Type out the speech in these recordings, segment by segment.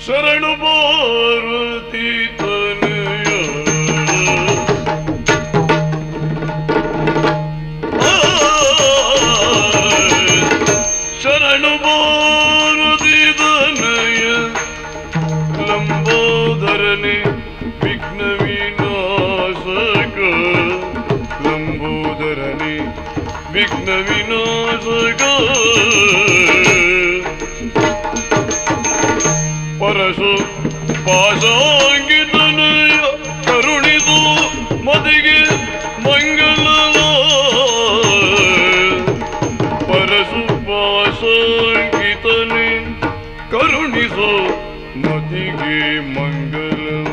ಶರಣು ಪಾರ್ವತಿ ತನಯ ಶರಣು ಪಾರ್ವತಿ ತನಯ ಲಂಬೋದರನೆ ವಿಘ್ನ ವಿನಾಶಕ ಲಂಬೋದರನೆ ವಿಘ್ನ ವಿನಾಶಕ ಪರಶು ಪಾಶಾಂಗಿತನಯ ಕರುಣಿಸು ಮದಿಗೆ ಮಂಗಲವ ಪರಶು ಪಾಶಾಂಗಿತನೆ ಕರುಣಿಸು ಮದಿಗೆ ಮಂಗಲವ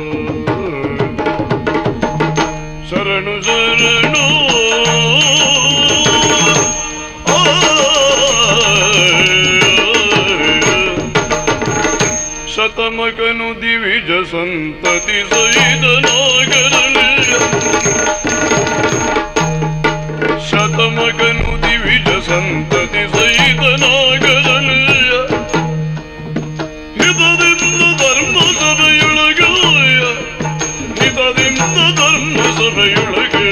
ಶರಣು ಶರಣು ಶತಮಕನು ದಿವಿಜ ಸಂತತಿ ಸೈದನಾಗರಳೆ ಶತಮಕನು ದಿವಿಜ ಸಂತತಿ ಸೈದನಾಗರಳೆ ಹಿತದಿಂದ ಧರ್ಮ ಸಭೆಯೊಳಗೆ ಹಿತದಿಂದ ಧರ್ಮ ಸಭೆಯೊಳಗೆ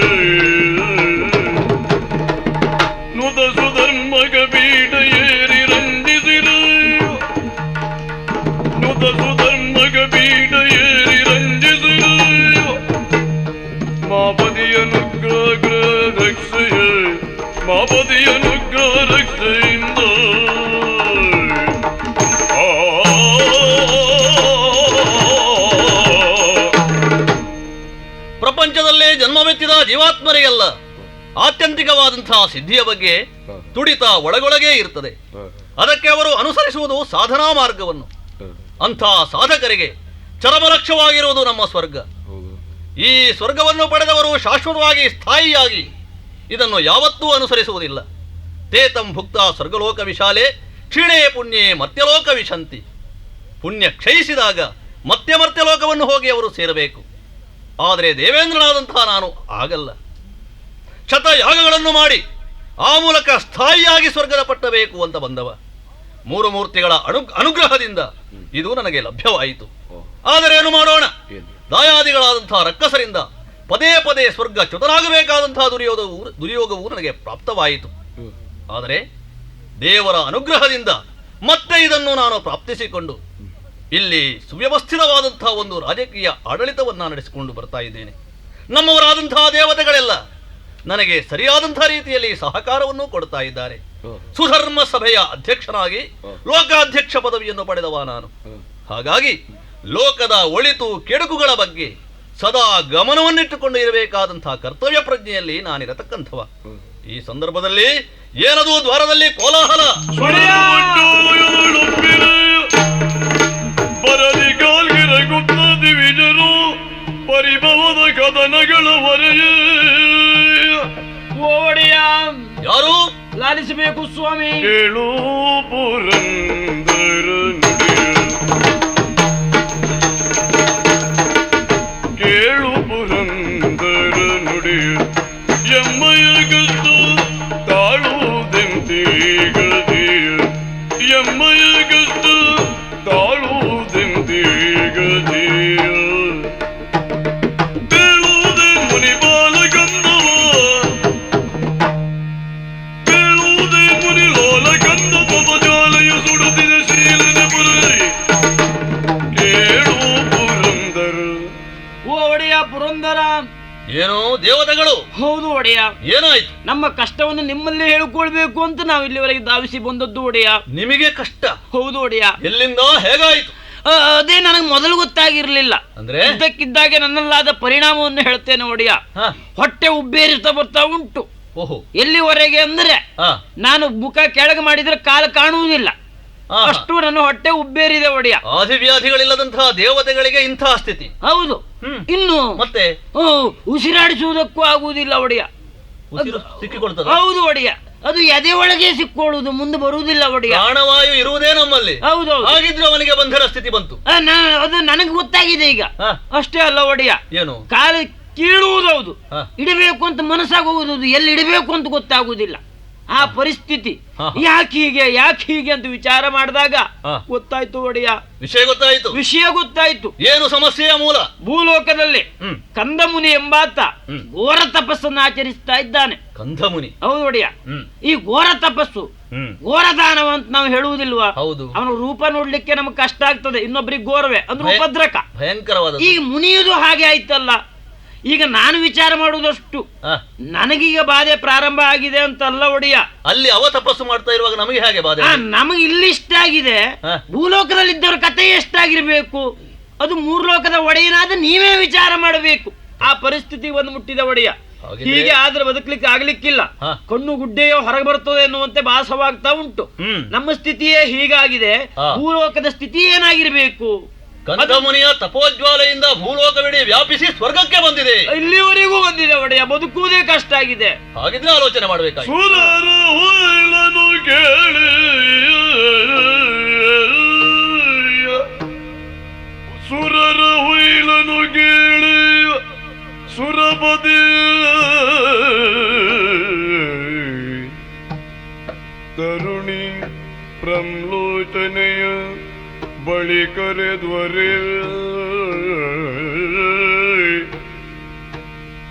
ನುತ ಸುಧರ್ಮಗ ಬೀಡ ಏರಿ ರಂಜಿಸಿರು ನುತ ಸುಧರ್ಮಗ ಬೀಡ ಏರಿ ರಂಜಿಸಿರು ಮಾಪದಿಯನುಗ್ರಹ ರಕ್ಷೆಯ ಮಾಪದಿಯನುಗ್ರಹ ರಕ್ಷೆಯಿಂದ ಪ್ರಪಂಚದಲ್ಲೇ ಜನ್ಮವೆತ್ತಿದ ಜೀವಾತ್ಮರಿಗೆಲ್ಲ ಆತ್ಯಂತಿಕವಾದಂತಹ ಸಿದ್ಧಿಯ ಬಗ್ಗೆ ತುಡಿತ ಒಳಗೊಳಗೇ ಇರುತ್ತದೆ. ಅದಕ್ಕೆ ಅವರು ಅನುಸರಿಸುವುದು ಸಾಧನಾ ಮಾರ್ಗವನ್ನು. ಅಂಥ ಸಾಧಕರಿಗೆ ಚರಮಲಕ್ಷ್ಯವಾಗಿರುವುದು ನಮ್ಮ ಸ್ವರ್ಗ. ಈ ಸ್ವರ್ಗವನ್ನು ಪಡೆದವರು ಶಾಶ್ವತವಾಗಿ ಸ್ಥಾಯಿಯಾಗಿ ಇದನ್ನು ಯಾವತ್ತೂ ಅನುಸರಿಸುವುದಿಲ್ಲ. ತೇತಂ ಭುಕ್ತ ಸ್ವರ್ಗಲೋಕ ವಿಶಾಲೆ ಕ್ಷೀಣೇ ಪುಣ್ಯೇ ಮರ್ತ್ಯಲೋಕ ವಿಶಂತಿ. ಪುಣ್ಯ ಕ್ಷಯಿಸಿದಾಗ ಮತ್ತೆ ಮರ್ತ್ಯಲೋಕವನ್ನು ಹೋಗಿ ಅವರು ಸೇರಬೇಕು. ಆದರೆ ದೇವೇಂದ್ರನಾದಂತಹ ನಾನು ಆಗಲ್ಲ. ಶತಯಾಗಗಳನ್ನು ಮಾಡಿ ಆ ಮೂಲಕ ಸ್ಥಾಯಿಯಾಗಿ ಸ್ವರ್ಗದ ಪಟ್ಟಬೇಕು ಅಂತ ಬಂದವ. ಮೂರು ಮೂರ್ತಿಗಳ ಅನುಗ್ರಹದಿಂದ ಇದು ನನಗೆ ಲಭ್ಯವಾಯಿತು. ಆದರೆ ಏನು ಮಾಡೋಣ, ದಾಯಾದಿಗಳಾದಂತಹ ರಕ್ಕಸರಿಂದ ಪದೇ ಪದೇ ಸ್ವರ್ಗ ಚ್ಯುತನಾಗಬೇಕಾದಂತಹ ದುರ್ಯೋಗವು ನನಗೆ ಪ್ರಾಪ್ತವಾಯಿತು. ಆದರೆ ದೇವರ ಅನುಗ್ರಹದಿಂದ ಮತ್ತೆ ಇದನ್ನು ನಾನು ಪ್ರಾಪ್ತಿಸಿಕೊಂಡು ಇಲ್ಲಿ ಸುವ್ಯವಸ್ಥಿತವಾದಂತಹ ಒಂದು ರಾಜಕೀಯ ಆಡಳಿತವನ್ನು ನಡೆಸಿಕೊಂಡು ಬರ್ತಾ ಇದ್ದೇನೆ. ನಮ್ಮವರಾದಂತಹ ದೇವತೆಗಳೆಲ್ಲ ನನಗೆ ಸರಿಯಾದಂತಹ ರೀತಿಯಲ್ಲಿ ಸಹಕಾರವನ್ನು ಕೊಡ್ತಾ ಇದ್ದಾರೆ. ಸುಧರ್ಮ ಸಭೆಯ ಅಧ್ಯಕ್ಷನಾಗಿ ಲೋಕಾಧ್ಯಕ್ಷ ಪದವಿಯನ್ನು ಪಡೆದವ ನಾನು. ಹಾಗಾಗಿ ಲೋಕದ ಒಳಿತು ಕೆಡುಕುಗಳ ಬಗ್ಗೆ ಸದಾ ಗಮನವನ್ನಿಟ್ಟುಕೊಂಡು ಇರಬೇಕಾದಂತಹ ಕರ್ತವ್ಯ ಪ್ರಜ್ಞೆಯಲ್ಲಿ ನಾನಿರತಕ್ಕಂಥವ. ಈ ಸಂದರ್ಭದಲ್ಲಿ ಏನದು ದ್ವಾರದಲ್ಲಿ ಕೋಲಾಹಲ, ಬರದಿ ಕಾಲ್ಗಿರ ಗುಪ್ತ ದಿವಿಜರು ಪರಿಭವದ ಕದನಗಳ ಹೊರೆಯೇ ಓಡಿಯ ಯಾರು ಲಾಲಿಸಬೇಕು ಸ್ವಾಮಿ. ಕೇಳು ಪುರಂದರ ಕೇಳು ಪುರಂದರ ನುಡಿಯ ಎಮ್ಮಯ ಗಸ್ತು ತಾಳುವುದೆಂತೀಗದಿಯ ಎಮ್ಮಯ ಗಸ್ತು ತಾಳುವುದೆಂತೀಗದಿಯ ಬೇಳುವುದೇ ಮುನಿ ಬಾಲಗಂಧವ ಬೇಳುವುದೇ ಮುನಿ ಲೋಲಗಂಧ ಪವಜಾಲಯ ಸುಡುತ್ತಿದೆ ಶೀಲನ ಪುರೈ ಕೇಳು ಪುರಂದರ. ಓ ಒಡೆಯ ಪುರಂದರ. ಏನೋ ದೇವತೆಗಳು? ಹೌದು ಒಡೆಯ. ಏನಾಯ್ತು? ನಮ್ಮ ಕಷ್ಟವನ್ನು ನಿಮ್ಮಲ್ಲಿ ಹೇಳಿಕೊಳ್ಬೇಕು ಅಂತ ನಾವು ಇಲ್ಲಿವರೆಗೆ ಧಾವಿಸಿ ಬಂದದ್ದು ಒಡೆಯ. ನಿಮಗೆ ಕಷ್ಟ? ಹೌದು ಒಡೆಯ. ಎಲ್ಲಿಂದ ಹೇಗಾಯ್ತು? ಅದೇ ನನಗೆ ಮೊದಲು ಗೊತ್ತಾಗಿರ್ಲಿಲ್ಲ. ಅಂದ್ರೆ ಇದ್ದಕ್ಕಿದ್ದಾಗೆ ನನ್ನಲ್ಲಾದ ಪರಿಣಾಮವನ್ನು ಹೇಳ್ತೇನೆ ಒಡೆಯ. ಹೊಟ್ಟೆ ಉಬ್ಬೇರಿತ ಬರ್ತಾ ಉಂಟು. ಓಹೋ. ಎಲ್ಲಿವರೆಗೆ ಅಂದ್ರೆ ನಾನು ಮುಖ ಕೆಳಗೆ ಮಾಡಿದ್ರೆ ಕಾಲು ಕಾಣುವುದಿಲ್ಲ, ಅಷ್ಟು ನನ್ನ ಹೊಟ್ಟೆ ಉಬ್ಬೇರಿದೆ ಒಡೆಯ. ಆದಿವ್ಯಾಧಿಗಳಿಲ್ಲದಂತಹ ದೇವತೆಗಳಿಗೆ ಇಂತಹ ಸ್ಥಿತಿ? ಹೌದು. ಇನ್ನು ಮತ್ತೆ ಉಸಿರಾಡಿಸುವುದಕ್ಕೂ ಆಗುವುದಿಲ್ಲ ಒಡೆಯ. ಸಿಕ್ಕಿಕೊಳ್ತದೆ? ಹೌದು ಒಡೆಯ. ಅದು ಎದೆ ಒಳಗೆ ಸಿಕ್ಕೊಳ್ಳುವುದು, ಮುಂದೆ ಬರುವುದಿಲ್ಲ ಒಡೆಯ. ಪ್ರಾಣವಾಯು ಇರುವುದೇ ನಮ್ಮಲ್ಲಿ. ಹೌದು. ಹಾಗಿದ್ರೆ ಅವನಿಗೆ ಬಂಧನ ಸ್ಥಿತಿ ಬಂತು. ಅದು ನನಗೆ ಗೊತ್ತಾಗಿದೆ ಈಗ. ಅಷ್ಟೇ ಅಲ್ಲ ಒಡೆಯ, ಏನು ಕಾಲು ಕೀಳುವುದೌದು, ಇಡಬೇಕು ಅಂತ ಮನಸ್ಸಾಗುವುದು, ಎಲ್ಲಿ ಇಡಬೇಕು ಅಂತ ಗೊತ್ತಾಗುವುದಿಲ್ಲ. ಆ ಪರಿಸ್ಥಿತಿ ಹಾ. ಯಾಕೆ ಹೀಗೆ ಅಂತ ವಿಚಾರ ಮಾಡಿದಾಗ ಹಾ. ಗೊತ್ತಾಯ್ತು ಒಡೆಯ, ವಿಷಯ ಗೊತ್ತಾಯಿತು. ವಿಷಯ ಗೊತ್ತಾಯ್ತು. ಏನು ಸಮಸ್ಯೆಯ ಮೂಲ? ಭೂಲೋಕದಲ್ಲಿ ಹ್ಮ್. ಕಂದಮುನಿ ಎಂಬಾತ ಹ್ಮ್. ಘೋರ ತಪಸ್ಸನ್ನು ಆಚರಿಸ್ತಾ ಇದ್ದಾನೆ. ಕಂದಮುನಿ. ಹೌದು ಒಡೆಯ. ಹ್ಮ್. ಈ ಘೋರ ತಪಸ್ಸು ಹ್ಮ್. ಘೋರದಾನವ ಅಂತ ನಾವು ಹೇಳುವುದಿಲ್ವಾ? ಹೌದು. ಅವನ ರೂಪ ನೋಡ್ಲಿಕ್ಕೆ ನಮ್ಗೆ ಕಷ್ಟ ಆಗ್ತದೆ, ಇನ್ನೊಬ್ಬರಿಗೆ ಘೋರವೇ ಅಂದ್ರೆ ಭಯ- ಉಪದ್ರಕ. ಭಯಂಕರವಾದ. ಈಗ ಮುನಿಯುವುದು ಹಾಗೆ ಆಯ್ತಲ್ಲ. ಈಗ ನಾನು ವಿಚಾರ ಮಾಡುವುದಷ್ಟು ನನಗೀಗ ಬಾಧೆ ಪ್ರಾರಂಭ ಆಗಿದೆ ಅಂತಲ್ಲ ಒಡೆಯ. ಅಲ್ಲಿ ಅವ ತಪಸ್ಸು ಮಾಡ್ತಾ ಇರುವಾಗ ನಮಗೆ ಹೇಗೆ ಬಾಧೆ? ನಮಗೆ ಇಲ್ಲಿ ಇಷ್ಟ ಆಗಿದೆ, ಹಾ. ಭೂಲೋಕದಲ್ಲಿ ಇದ್ದವ್ರ ಕಥೆ ಎಷ್ಟಾಗಿರ್ಬೇಕು? ಅದು ಮೂರು ಲೋಕದ ಒಡೆಯನಾದ ನೀವೇ ವಿಚಾರ ಮಾಡಬೇಕು. ಆ ಪರಿಸ್ಥಿತಿ ಒಂದು ಮುಟ್ಟಿದ ಒಡೆಯ. ಹಾಗಿದ್ರೆ- ಹೀಗೆ ಆದ್ರೆ ಬದುಕಲಿಕ್ಕೆ ಆಗ್ಲಿಕ್ಕಿಲ್ಲ. ಹಾ. ಕಣ್ಣು ಗುಡ್ಡೆಯೋ ಹೊರಗೆ ಬರ್ತದೆ ಎನ್ನುವಂತೆ ಭಾಸವಾಗ್ತಾ ಉಂಟು. ಹ್ಮ್. ನಮ್ಮ ಸ್ಥಿತಿಯೇ ಹೀಗಾಗಿದೆ, ಹಾ. ಭೂಲೋಕದ ಸ್ಥಿತಿ ಏನಾಗಿರ್ಬೇಕು? ಕಂದಮುನಿಯ ತಪೋಜ್ವಾಲೆಯಿಂದ ಭೂಲೋಕವಿಡೀ ವ್ಯಾಪಿಸಿ ಸ್ವರ್ಗಕ್ಕೆ ಬಂದಿದೆ. ಇಲ್ಲಿವರೆಗೂ ಬಂದಿದೆ ಒಡೆಯ, ಬದುಕುವುದೇ ಕಷ್ಟ ಆಗಿದೆ. ಹಾಗಿದ್ರೆ ಆಲೋಚನೆ ಮಾಡಬೇಕಾಗಿ. ಸುರರ ಹುಯಿಲನು ಕೇಳಿ ಸುರರ ಹುಯಿಲನು ಕೇಳಿ ಸುರಪದಿ ತರುಣಿ ಪ್ರಮ್ಲೋಚನೆಯ ಬಳಿ ಕರೆದ್ವರೆ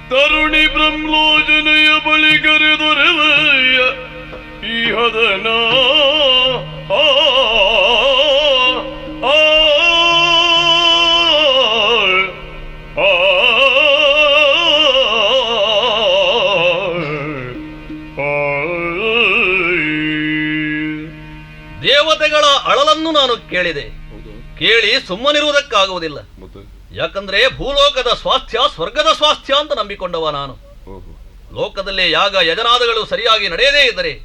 ತರುಣಿ ಬ್ರಹ್ಮಲೋಚನೆಯ ಬಳಿ ಕರೆದೊರೆವಯ್ಯ ಈ ಹದನ ಆ, ಆ, ಆ, ದೇವತೆಗಳ ಅಳಲನ್ನು ನಾನು ಕೇಳಿದೆ. ಕೇಳಿ ಸುಮ್ಮನಿರುವುದಕ್ಕಾಗುವುದಿಲ್ಲ. ಯಾಕಂದ್ರೆ ಭೂಲೋಕದ ಸ್ವಾಸ್ಥ್ಯ ಸ್ವರ್ಗದ ಸ್ವಾಸ್ಥ್ಯ ಅಂತ ನಂಬಿಕೊಂಡವ ನಾನು. ಲೋಕದಲ್ಲಿ ಯಾಗ ಯಜನಾದಗಳು ಸರಿಯಾಗಿ ನಡೆಯದೇ ಇದ್ದರೆ,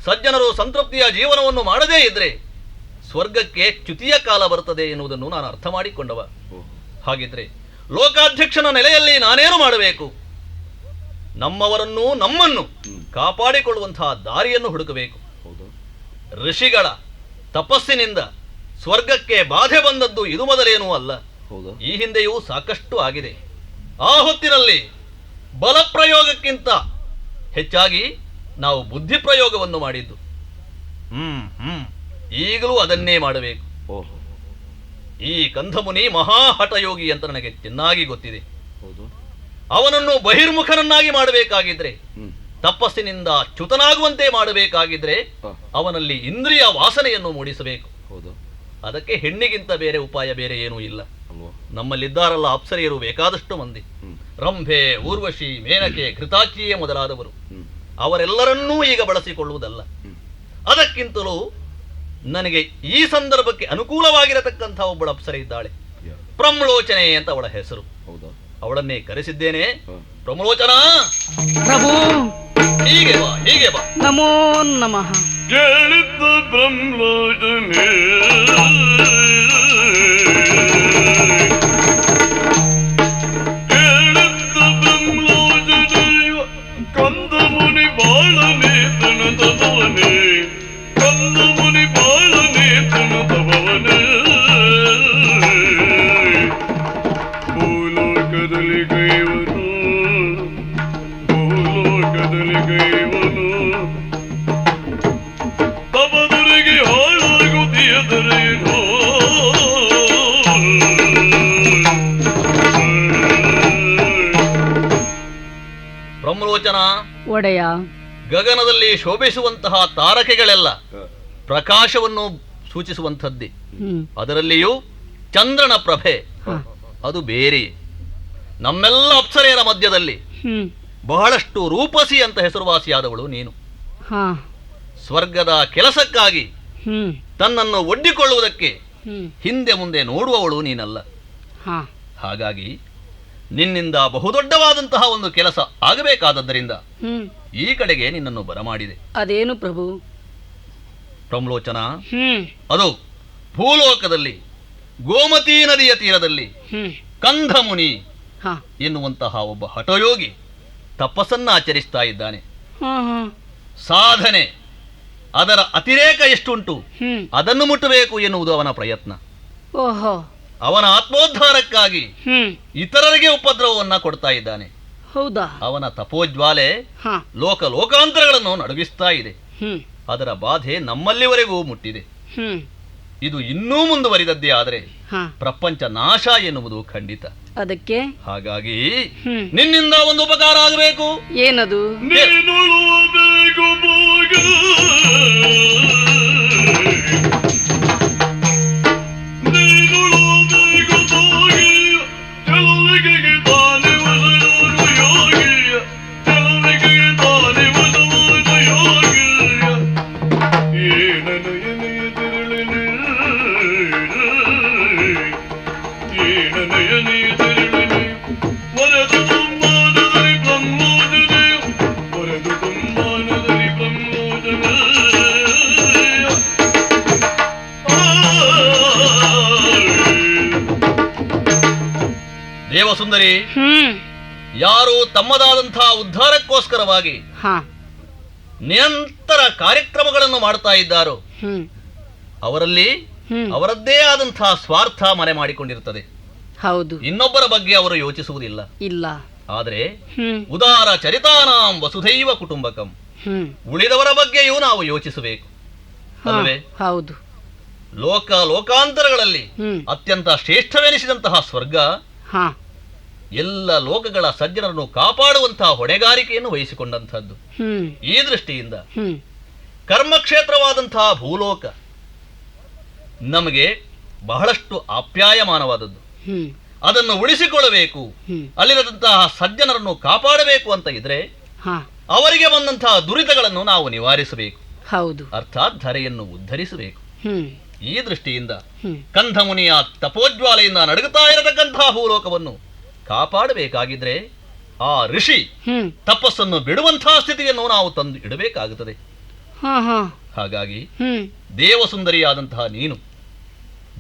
ಸಜ್ಜನರು ಸಂತೃಪ್ತಿಯ ಜೀವನವನ್ನು ಮಾಡದೇ ಇದ್ದರೆ ಸ್ವರ್ಗಕ್ಕೆ ಚ್ಯುತಿಯ ಕಾಲ ಬರುತ್ತದೆ ಎನ್ನುವುದನ್ನು ನಾನು ಅರ್ಥ ಮಾಡಿಕೊಂಡವ. ಹಾಗಿದ್ರೆ ಲೋಕಾಧ್ಯಕ್ಷನ ನೆಲೆಯಲ್ಲಿ ನಾನೇನು ಮಾಡಬೇಕು? ನಮ್ಮವರನ್ನು ನಮ್ಮನ್ನು ಕಾಪಾಡಿಕೊಳ್ಳುವಂತಹ ದಾರಿಯನ್ನು ಹುಡುಕಬೇಕು. ಋಷಿಗಳ ತಪಸ್ಸಿನಿಂದ ಸ್ವರ್ಗಕ್ಕೆ ಬಾಧೆ ಬಂದದ್ದು ಇದು ಮೊದಲೇನೂ ಅಲ್ಲ, ಈ ಹಿಂದೆಯೂ ಸಾಕಷ್ಟು ಆಗಿದೆ. ಆ ಹೊತ್ತಿನಲ್ಲಿ ಬಲಪ್ರಯೋಗಕ್ಕಿಂತ ಹೆಚ್ಚಾಗಿ ನಾವು ಬುದ್ಧಿ ಪ್ರಯೋಗವನ್ನು ಮಾಡಿದ್ದು. ಈಗಲೂ ಅದನ್ನೇ ಮಾಡಬೇಕು. ಈ ಕಂದಮುನಿ ಮಹಾಹಠಯೋಗಿ ಅಂತ ನನಗೆ ಚೆನ್ನಾಗಿ ಗೊತ್ತಿದೆ. ಅವನನ್ನು ಬಹಿರ್ಮುಖನನ್ನಾಗಿ ಮಾಡಬೇಕಾಗಿದ್ರೆ, ತಪಸ್ಸಿನಿಂದ ಚ್ಯುತನಾಗುವಂತೆ ಮಾಡಬೇಕಾಗಿದ್ರೆ ಅವನಲ್ಲಿ ಇಂದ್ರಿಯ ವಾಸನೆಯನ್ನು ಮೂಡಿಸಬೇಕು. ಅದಕ್ಕೆ ಹೆಣ್ಣಿಗಿಂತ ಬೇರೆ ಉಪಾಯ ಬೇರೆ ಏನೂ ಇಲ್ಲ. ನಮ್ಮಲ್ಲಿದ್ದಾರಲ್ಲ ಅಪ್ಸರೆಯರು ಬೇಕಾದಷ್ಟು ಮಂದಿ, ರಂಭೆ, ಊರ್ವಶಿ, ಮೇನಕೆ, ಘೃತಾಚಿಯೇ ಮೊದಲಾದವರು. ಅವರೆಲ್ಲರನ್ನೂ ಈಗ ಬಳಸಿಕೊಳ್ಳುವುದಲ್ಲ. ಅದಕ್ಕಿಂತಲೂ ನನಗೆ ಈ ಸಂದರ್ಭಕ್ಕೆ ಅನುಕೂಲವಾಗಿರತಕ್ಕಂಥ ಒಬ್ಬಳ ಅಪ್ಸರೆ ಇದ್ದಾಳೆ, ಪ್ರಮ್ಲೋಚನೆ ಅಂತ ಅವಳ ಹೆಸರು. ಅವಳನ್ನೇ ಕರೆಸಿದ್ದೇನೆ. ಪ್ರಮ್ಲೋಚನಾ, ಪ್ರಭು ಹೀಗೆ ಬಾ, ಹೀಗೆ ಬಾ. ನಮೋ ನಮಃ. ಕೇಳಿದ್ದ ಬ್ರಹ್ಮಲೋಚನೆ ಕೇಳಿದ್ದ ಬ್ರಹ್ಮಲೋಚನೆಯ ಕಂದಮುನಿ ಬಾಳನೆ ತನದವನೇ, ಕಂದಮುನಿ ಬಾಳನೆ ತನದವನೇ. ಭೂಲೋಕದಲ್ಲಿ ಗೈವನು, ಭೂಲೋಕದಲ್ಲಿ ಗೈವನು ತಪದುರಿಗೆ ಹಾಳಾಗುತ್ತಿಯದರೇನೋ. ಬ್ರಹ್ಮಲೋಚನ, ಒಡೆಯ, ಗಗನದಲ್ಲಿ ಶೋಭಿಸುವಂತಹ ತಾರಕೆಗಳೆಲ್ಲ ಪ್ರಕಾಶವನ್ನು ಸೂಚಿಸುವಂಥದ್ದೇ. ಅದರಲ್ಲಿಯೂ ಚಂದ್ರನ ಪ್ರಭೆ ಅದು ಬೇರೆ. ನಮ್ಮೆಲ್ಲ ಅಪ್ಸರೆಯರ ಮಧ್ಯದಲ್ಲಿ ಬಹಳಷ್ಟು ರೂಪಸಿ ಅಂತ ಹೆಸರುವಾಸಿಯಾದವಳು ನೀನು. ಸ್ವರ್ಗದ ಕೆಲಸಕ್ಕಾಗಿ ತನ್ನನ್ನು ಒಡ್ಡಿಕೊಳ್ಳುವುದಕ್ಕೆ ಹಿಂದೆ ಮುಂದೆ ನೋಡುವವಳು ನೀನಲ್ಲ. ಹಾಗಾಗಿ ನಿನ್ನಿಂದ ಬಹುದೊಡ್ಡವಾದಂತಹ ಒಂದು ಕೆಲಸ ಆಗಬೇಕಾದದ್ದರಿಂದ ಈ ಕಡೆಗೆ ನಿನ್ನನ್ನು ಬರಮಾಡಿದೆ. ಅದೇನು ಪ್ರಭು? ಪ್ರಮ್ಲೋಚನ, ಅದು ಭೂಲೋಕದಲ್ಲಿ ಗೋಮತೀ ನದಿಯ ತೀರದಲ್ಲಿ ಕಂದಮುನಿ ಎನ್ನುವಂತಹ ಒಬ್ಬ ಹಠಯೋಗಿ ತಪಸ್ಸನ್ನ ಆಚರಿಸ್ತಾ ಇದ್ದಾನೆ. ಸಾಧನೆ ಅದರ ಅತಿರೇಕ ಎಷ್ಟುಂಟು ಅದನ್ನು ಮುಟ್ಟಬೇಕು ಎನ್ನುವುದು ಅವನ ಪ್ರಯತ್ನ. ಅವನ ಆತ್ಮೋದ್ಧಾರಕ್ಕಾಗಿ ಇತರರಿಗೆ ಉಪದ್ರವವನ್ನ ಕೊಡ್ತಾ ಇದ್ದಾನೆ. ಹೌದಾ? ಅವನ ತಪೋಜ್ವಾಲೆ ಹಾ. ಲೋಕಾಂತರಗಳನ್ನು ನಡುಗಿಸ್ತಾ ಇದೆ. ಹ್ಮ್ ಅದರ ಬಾಧೆ ನಮ್ಮಲ್ಲಿವರೆಗೂ ಮುಟ್ಟಿದೆ. ಹ್ಮ್ ಇದು ಇನ್ನೂ ಮುಂದುವರಿದದ್ದೇ ಆದರೆ ಹಾ. ಪ್ರಪಂಚ ನಾಶ ಎನ್ನುವುದು ಖಂಡಿತ. ಅದಕ್ಕೆ ಹಾಗಾಗಿ ಹ್ಮ್ ನಿನ್ನಿಂದ ಒಂದು ಉಪಕಾರ ಆಗಬೇಕು. ಏನದು? ನೀನುಳುವಬೇಕು ಭೋಗ ನೀನುಳುವಬೇಕು ಭೋಗಿಯ ಕೆಲವಿಗೆ ತಾನೆ ವಸವಾದ ಯೋಗಿಯ ಕೆಲವಿಗೆ ತಾನೆ ವಸವಾದ ಯೋಗಿಯ ಏನನಯನೆಯದಿರಲಿ ಏನನಯನೆಯದಿರಲಿ ವರದು ಬ್ರಹ್ಮಾನದಲ್ಲಿ ಬ್ರಹ್ಮೋದನೆ ವರದು ಬ್ರಹ್ಮಾನದಲ್ಲಿ ಬ್ರಹ್ಮೋದನೆ ದೇವಸುಂದರಿ, ಹ್ಮ್ ಯಾರು ತಮ್ಮದಾದಂತಹ ಉದ್ಧಾರಕ್ಕೋಸ್ಕರವಾಗಿ ಹಾ. ನಿರಂತರ ಕಾರ್ಯಕ್ರಮಗಳನ್ನು ಮಾಡ್ತಾ ಇದ್ದಾರೋ ಹ್ಮ್ ಅವರಲ್ಲಿ ಹ್ಮ್ ಅವರದ್ದೇ ಆದಂತಹ ಸ್ವಾರ್ಥ ಮನೆ ಮಾಡಿಕೊಂಡಿರುತ್ತದೆ. ಹೌದು. ಇನ್ನೊಬ್ಬರ ಬಗ್ಗೆ ಅವರು ಯೋಚಿಸುವುದಿಲ್ಲ. ಇಲ್ಲ. ಆದರೆ ಹ್ಮ್ ಉದಾರ ಚರಿತಾನಾಂ ವಸುಧೈವ ಕುಟುಂಬಕಂ, ಹ್ಮ್ ಉಳಿದವರ ಬಗ್ಗೆಯೂ ನಾವು ಯೋಚಿಸಬೇಕು ಹಾ, ಅಲ್ಲವೇ? ಹೌದು. ಲೋಕಾಂತರಗಳಲ್ಲಿ ಹ್ಮ್ ಅತ್ಯಂತ ಶ್ರೇಷ್ಠವೆನಿಸಿದಂತಹ ಸ್ವರ್ಗ ಹಾ. ಎಲ್ಲ ಲೋಕಗಳ ಸಜ್ಜನರನ್ನು ಕಾಪಾಡುವಂತಹ ಹೊಣೆಗಾರಿಕೆಯನ್ನು ವಹಿಸಿಕೊಂಡಂತಹದ್ದು. ಹ್ಮ್ ಈ ದೃಷ್ಟಿಯಿಂದ ಹ್ಮ್ ಕರ್ಮಕ್ಷೇತ್ರವಾದಂತಹ ಭೂಲೋಕ ನಮಗೆ ಬಹಳಷ್ಟು ಆಪ್ಯಾಯಮಾನವಾದದ್ದು. ಹ್ಮ್ ಅದನ್ನು ಉಳಿಸಿಕೊಳ್ಳಬೇಕು, ಹ್ಮ್ ಅಲ್ಲಿರದಂತಹ ಸಜ್ಜನರನ್ನು ಕಾಪಾಡಬೇಕು ಅಂತ ಇದ್ರೆ ಹಾ. ಅವರಿಗೆ ಬಂದಂತಹ ದುರಿತಗಳನ್ನು ನಾವು ನಿವಾರಿಸಬೇಕು. ಹೌದು. ಅರ್ಥಾತ್ ಧರೆಯನ್ನು ಉದ್ಧರಿಸಬೇಕು. ಹ್ಮ್ ಈ ದೃಷ್ಟಿಯಿಂದ ಹ್ಮ್ ಕಂಧಮುನಿಯ ತಪೋಜ್ವಾಲೆಯಿಂದ ನಡುಗುತ್ತಾ ಇರತಕ್ಕಂತಹ ಭೂಲೋಕವನ್ನು ಕಾಪಾಡಬೇಕಾಗಿದ್ರೆ ಆ ಋಷಿ ಹ್ಮ್ ತಪಸ್ಸನ್ನು ಬಿಡುವಂತಹ ಸ್ಥಿತಿಯನ್ನು ನಾವು ತಂದು ಇಡಬೇಕಾಗುತ್ತದೆ. ಹಾ ಹಾ. ಹಾಗಾಗಿ ಹ್ಮ್ ದೇವಸುಂದರಿಯಾದಂತಹ ನೀನು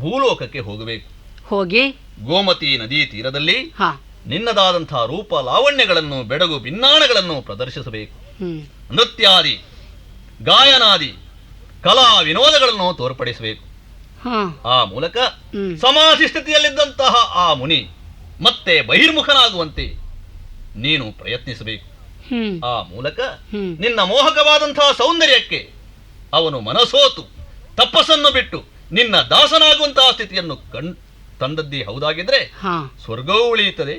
ಭೂಲೋಕಕ್ಕೆ ಹೋಗಬೇಕು. ಹೋಗಿ ಗೋಮತಿ ನದಿ ತೀರದಲ್ಲಿ ಹಾ. ನಿನ್ನದಾದಂತಹ ರೂಪ ಲಾವಣ್ಯಗಳನ್ನು, ಬೆಡಗು ಭಿನ್ನಾಣಗಳನ್ನು ಪ್ರದರ್ಶಿಸಬೇಕು. ಹ್ಮ್ ನೃತ್ಯಾದಿ, ಗಾಯನಾದಿ, ಕಲಾ ವಿನೋದಗಳನ್ನು ತೋರ್ಪಡಿಸಬೇಕು. ಹಾ. ಆ ಮೂಲಕ ಹ್ಮ್ ಸಮಾಧಿ ಸ್ಥಿತಿಯಲ್ಲಿದ್ದಂತಹ ಆ ಮುನಿ ಮತ್ತೆ ಬಹಿರ್ಮುಖನಾಗುವಂತೆ ನೀನು ಪ್ರಯತ್ನಿಸಬೇಕು. ಹ್ಮ್ ಆ ಮೂಲಕ ಹ್ಮ್ ನಿನ್ನ ಮೋಹಕವಾದಂತಹ ಸೌಂದರ್ಯಕ್ಕೆ ಅವನು ಮನಸೋತು ತಪಸ್ಸನ್ನು ಬಿಟ್ಟು ನಿನ್ನ ದಾಸನಾಗುವಂತಹ ಸ್ಥಿತಿಯನ್ನು ತಂದದ್ದೇ ಹೌದಾಗಿದ್ರೆ ಹಾ. ಸ್ವರ್ಗವೂ ಉಳಿಯುತ್ತದೆ,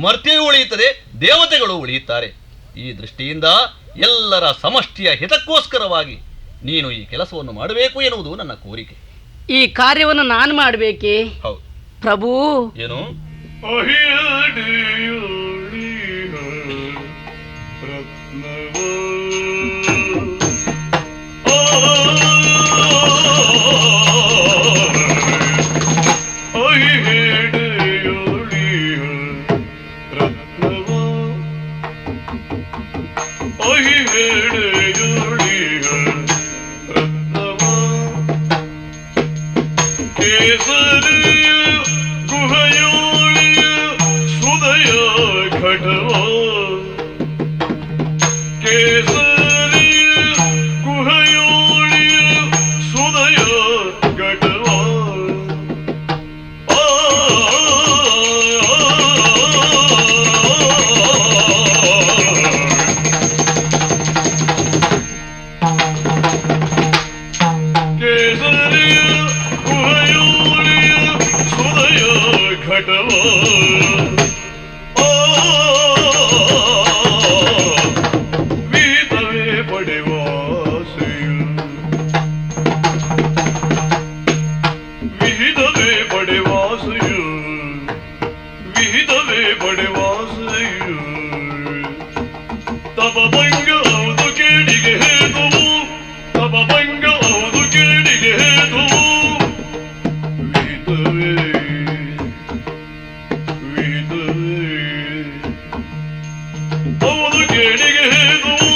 ಮರ್ತ್ಯವೂ ಉಳಿಯುತ್ತದೆ, ದೇವತೆಗಳು ಉಳಿಯುತ್ತಾರೆ. ಈ ದೃಷ್ಟಿಯಿಂದ ಎಲ್ಲರ ಸಮಷ್ಟಿಯ ಹಿತಕ್ಕೋಸ್ಕರವಾಗಿ ನೀನು ಈ ಕೆಲಸವನ್ನು ಮಾಡಬೇಕು ಎನ್ನುವುದು ನನ್ನ ಕೋರಿಕೆ. ಈ ಕಾರ್ಯವನ್ನು ನಾನು ಮಾಡಬೇಕೇ? ಹೌದು. ಪ್ರಭು. ಏನು? ಅಹಿಯಡಿಯೋಳಿಹ ರತ್ನವ ಅಹಿಯಡಿಯೋಳಿಹ ರತ್ನವ ಅಹಿಯಡಿಯೋಳಿಹ ರತ್ನವ ಕೇಸರಿಯ ಗುಹಯೋಳಿಯ ಸುದಯ ಘಟವ ಕೇಸರಿಯ ಗುಹಯೋಳಿಯ ಸುದಯ ಘಟವ ಕೇಸರಿಯ ಗುಹಯೋಳಿಯ ಸುದಯ ಘಟವ ವಿಹಿತವೇ ಪಡೆವಾಸೆಯು ವಿಹಿತವೇ ಪಡೆವಾಸೆಯು ವಿಹಿತವೇ ಪಡೆವಾಸೆಯು ತಪ ಭಂಗ ಹೌದು ಕೇಳಿಗೆ ಹೇತುವು ತಪ ಭಂಗ ಹೌದು ಕೇಳಿಗೆ ಹೇತುವು ವಿಹಿತವೇ ವಿಹಿತವೇ ಹೌದು ಕೇಳಿಗೆ ಹೇತುವು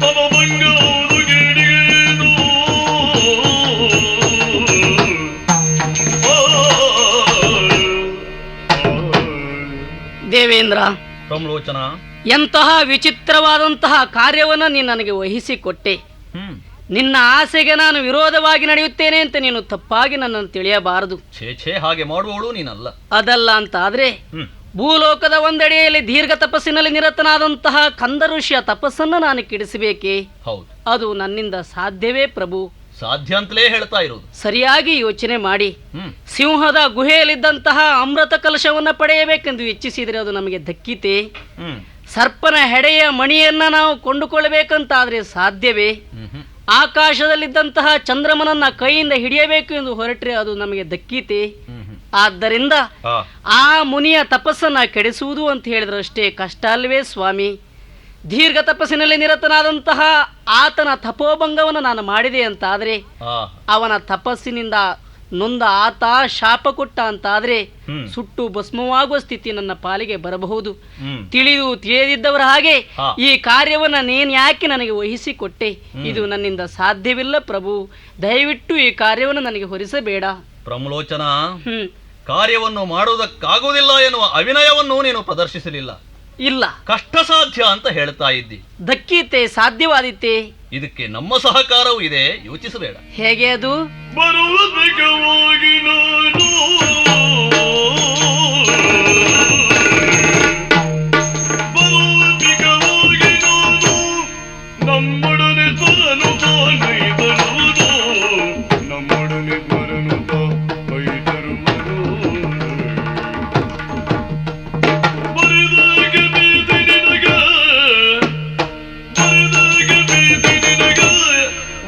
ತಪ ಭಂಗ ಹೌದು ಕೇಳಿಗೆ ಹೇತುವು ದೇವೇಂದ್ರ, ಪ್ರಮ್ಲೋಚನ, ಎಂತಹ ವಿಚಿತ್ರವಾದಂತಹ ಕಾರ್ಯವನ್ನು ನೀನು ನನಗೆ ವಹಿಸಿಕೊಟ್ಟೆ. ನಿನ್ನ ಆಸೆಗೆ ನಾನು ವಿರೋಧವಾಗಿ ನಡೆಯುತ್ತೇನೆ ಅಂತ ನೀನು ತಪ್ಪಾಗಿ ನನ್ನನ್ನು ತಿಳಿಯಬಾರದು. ಛೇ ಛೇ, ಹಾಗೆ ಮಾಡುವವಳು ನೀನಲ್ಲ. ಅದಲ್ಲ ಅಂತ ಆದ್ರೆ ಭೂಲೋಕದ ಒಂದೆಡೆಯಲ್ಲಿ ದೀರ್ಘ ತಪಸ್ಸಿನಲ್ಲಿ ನಿರತನಾದಂತಹ ಕಂದ ಋಷಿಯ ತಪಸ್ಸನ್ನು ನಾನು ಕೆಡಿಸಬೇಕೆ? ಹೌದು, ಅದು ನನ್ನಿಂದ ಸಾಧ್ಯವೇ ಪ್ರಭು? ಸಾಧ್ಯ ಅಂತಲೇ ಹೇಳ್ತಾ ಇರೋದು. ಸರಿಯಾಗಿ ಯೋಚನೆ ಮಾಡಿ, ಹ್ಮ್ ಸಿಂಹದ ಗುಹೆಯಲ್ಲಿದ್ದಂತಹ ಅಮೃತ ಕಲಶವನ್ನು ಪಡೆಯಬೇಕೆಂದು ಇಚ್ಛಿಸಿದರೆ ಅದು ನಮಗೆ ದಕ್ಕಿತೆ? ಹ್ಮ್ ಸರ್ಪನ ಹೆಡೆಯ ಮಣಿಯನ್ನ ನಾವು ಕೊಂಡುಕೊಳ್ಳಬೇಕಂತಾದ್ರೆ ಸಾಧ್ಯವೇ? ಹ್ಮ್ ಆಕಾಶದಲ್ಲಿದ್ದಂತಹ ಚಂದ್ರಮನನ್ನ ಕೈಯಿಂದ ಹಿಡಿಯಬೇಕು ಎಂದು ಹೊರಟ್ರೆ ಅದು ನಮಗೆ ದಕ್ಕೀತೆ? ಹ್ಮ್ ಆದ್ದರಿಂದ ಆ, ಆ ಮುನಿಯ ತಪಸ್ಸನ್ನ ಕೆಡಿಸುವುದು ಅಂತ ಹೇಳಿದ್ರಷ್ಟೇ ಕಷ್ಟ ಅಲ್ವೇ ಸ್ವಾಮಿ? ದೀರ್ಘ ತಪಸ್ಸಿನಲ್ಲಿ ನಿರತನಾದಂತಹ ಆತನ ತಪೋಭಂಗವನ್ನು ನಾನು ಮಾಡಿದೆ ಅಂತಾದ್ರೆ, ಆ, ಅವನ ತಪಸ್ಸಿನಿಂದ ನೊಂದ ಆತ ಶಾಪ ಕೊಟ್ಟ ಅಂತಾದ್ರೆ ಹ್ಮ್ ಸುಟ್ಟು ಭಸ್ಮವಾಗುವ ಸ್ಥಿತಿ ನನ್ನ ಪಾಲಿಗೆ ಬರಬಹುದು. ಹ್ಮ್ ತಿಳಿದಿದ್ದವರ ಹಾಗೆ ಹಾ. ಈ ಕಾರ್ಯವನ್ನ ನೀನ್ ಯಾಕೆ ನನಗೆ ವಹಿಸಿಕೊಟ್ಟೆ? ಇದು ನನ್ನಿಂದ ಸಾಧ್ಯವಿಲ್ಲ ಪ್ರಭು, ದಯವಿಟ್ಟು ಈ ಕಾರ್ಯವನ್ನು ನನಗೆ ಹೊರಿಸಬೇಡ. ಪ್ರಮಲೋಚನ, ಹ್ಮ್ ಕಾರ್ಯವನ್ನು ಮಾಡುವುದಕ್ಕಾಗುವುದಿಲ್ಲ ಎನ್ನುವ ಅವಿನಯವನ್ನು ನೀನು ಪ್ರದರ್ಶಿಸಲಿಲ್ಲ. ಇಲ್ಲ, ಕಷ್ಟ ಸಾಧ್ಯ ಅಂತ ಹೇಳ್ತಾ ಇದ್ದಿ. ದಕ್ಕೀತೆ, ಸಾಧ್ಯವಾದಿತ್ತೆ. ಇದಕ್ಕೆ ನಮ್ಮ ಸಹಕಾರವೂ ಇದೆ, ಯೋಚಿಸಬೇಡ. ಹೇಗೆ ಅದು? ಬರುವುದಕ್ಕಾಗಿ ನಾನು ಬರುವುದಕ್ಕಾಗಿ ನಾನು ನಮ್ಮೊಡನೆ ತ್ವರನು ತಾನೈತರುವುದು ನಮ್ಮೊಡನೆ ತ್ವರನು ತಾನೈತರುವುದು ಬರಿದಾಗೆ ಬೀದಿ ನಿನಗೆ ಬರಿದಾಗೆ ಬೀದಿ ನಿನಗೆ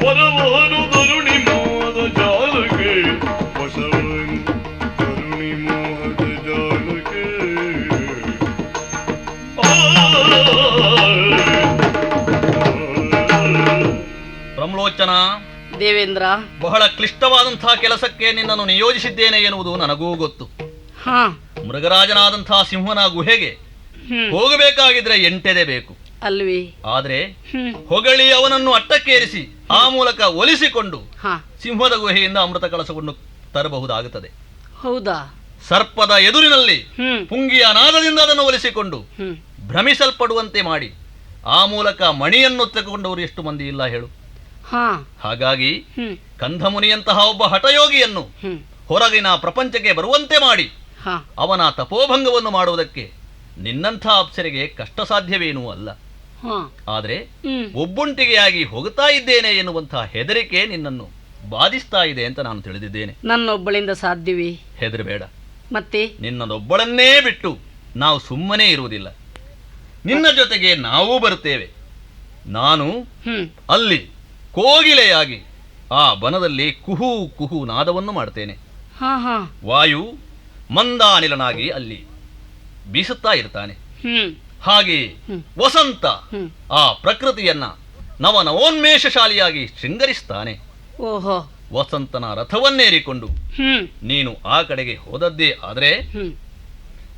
ವರವಾನು ತರುಣಿ ಮೋಹದ ಜಾಲಕ್ಕೆ ಬಸವನ್ ತರುಣಿ ಮೋಹದ ಜಾಲಕ್ಕೆ ಪ್ರಮಲೋಚನ, ದೇವೇಂದ್ರ, ಬಹಳ ಕ್ಲಿಷ್ಟವಾದಂತಹ ಕೆಲಸಕ್ಕೆ ನಿನ್ನನ್ನು ನಿಯೋಜಿಸಿದ್ದೇನೆ ಎನ್ನುವುದು ನನಗೂ ಗೊತ್ತು. ಹಾ, ಮೃಗರಾಜನಾದಂತಹ ಸಿಂಹನ ಗುಹೆಗೆ ಹ್ಮ್ ಹೋಗಬೇಕಾಗಿದ್ರೆ 8 ಎದೆ ಬೇಕು. ಅಲ್ವಿ? ಆದ್ರೆ ಹ್ಮ್ ಹೊಗಳಿ ಅವನನ್ನು ಅಟ್ಟಕ್ಕೇರಿಸಿ ಆ ಮೂಲಕ ಒಲಿಸಿಕೊಂಡು ಹಾ, ಸಿಂಹದ ಗುಹೆಯಿಂದ ಅಮೃತ ಕಳಸವನ್ನು ತರಬಹುದಾಗುತ್ತದೆ. ಹೌದಾ? ಸರ್ಪದ ಎದುರಿನಲ್ಲಿ ಹ್ಮ್ ಪುಂಗಿಯ ನಾದದಿಂದ ಅದನ್ನು ಒಲಿಸಿಕೊಂಡು ಹ್ಮ್ ಭ್ರಮಿಸಲ್ಪಡುವಂತೆ ಮಾಡಿ ಆ ಮೂಲಕ ಮಣಿಯನ್ನು ತೆಗೆದುಕೊಂಡವರು ಎಷ್ಟು ಮಂದಿ ಇಲ್ಲ ಹೇಳು. ಹಾ, ಹಾಗಾಗಿ ಹ್ಮ್ ಕಂದಮುನಿಯಂತಹ ಒಬ್ಬ ಹಠಯೋಗಿಯನ್ನು ಹ್ಮ್ ಹೊರಗಿನ ಪ್ರಪಂಚಕ್ಕೆ ಬರುವಂತೆ ಮಾಡಿ ಹಾ, ಅವನ ತಪೋಭಂಗವನ್ನು ಮಾಡುವುದಕ್ಕೆ ನಿನ್ನಂಥ ಅಪ್ಸರೆಗೆ ಕಷ್ಟ ಸಾಧ್ಯವೇನೂ ಅಲ್ಲ. ಹಾ, ಆದರೆ ಹ್ಮ್ ಒಬ್ಬುಂಟಿಗೆಯಾಗಿ ಹೋಗುತ್ತಾ ಇದ್ದೇನೆ ಎನ್ನುವಂತಹ ಹೆದರಿಕೆ ನಿನ್ನನ್ನು ಬಾಧಿಸ್ತಾ ಇದೆ ಅಂತ ನಾನು ತಿಳಿದಿದ್ದೇನೆ. ನನ್ನೊಬ್ಬಳಿಂದ ಸಾಧ್ಯವೇ? ಹೆದರಬೇಡ. ಮತ್ತೆ ನಿನ್ನದೊಬ್ಬಳನ್ನೇ ಬಿಟ್ಟು ನಾವು ಸುಮ್ಮನೆ ಇರುವುದಿಲ್ಲ. ನಿನ್ನ ಜೊತೆಗೆ ನಾವೂ ಬರುತ್ತೇವೆ. ನಾನು ಹ್ಮ್ ಅಲ್ಲಿ ಕೋಗಿಲೆಯಾಗಿ ಆ ಬನದಲ್ಲಿ ಕುಹೂ ಕುಹೂ ನಾದವನ್ನು ಮಾಡ್ತೇನೆ. ಹಾ ಹಾ, ವಾಯು ಮಂದಾನಿಲನಾಗಿ ಅಲ್ಲಿ ಬೀಸುತ್ತಾ ಇರ್ತಾನೆ. ಹ್ಮ್ ಹಾಗೆ ಹ್ಮ್. ವಸಂತ ಹ್ಮ್ ಆ ಪ್ರಕೃತಿಯನ್ನ ನವನವೋನ್ಮೇಷಶಾಲಿಯಾಗಿ ಶೃಂಗರಿಸ್ತಾನೆ. ಓಹೋ, ವಸಂತನ ರಥವನ್ನೇರಿಕೊಂಡು ಹ್ಮ್ ನೀನು ಆ ಕಡೆಗೆ ಹೋದದ್ದೇ ಆದರೆ ಹ್ಮ್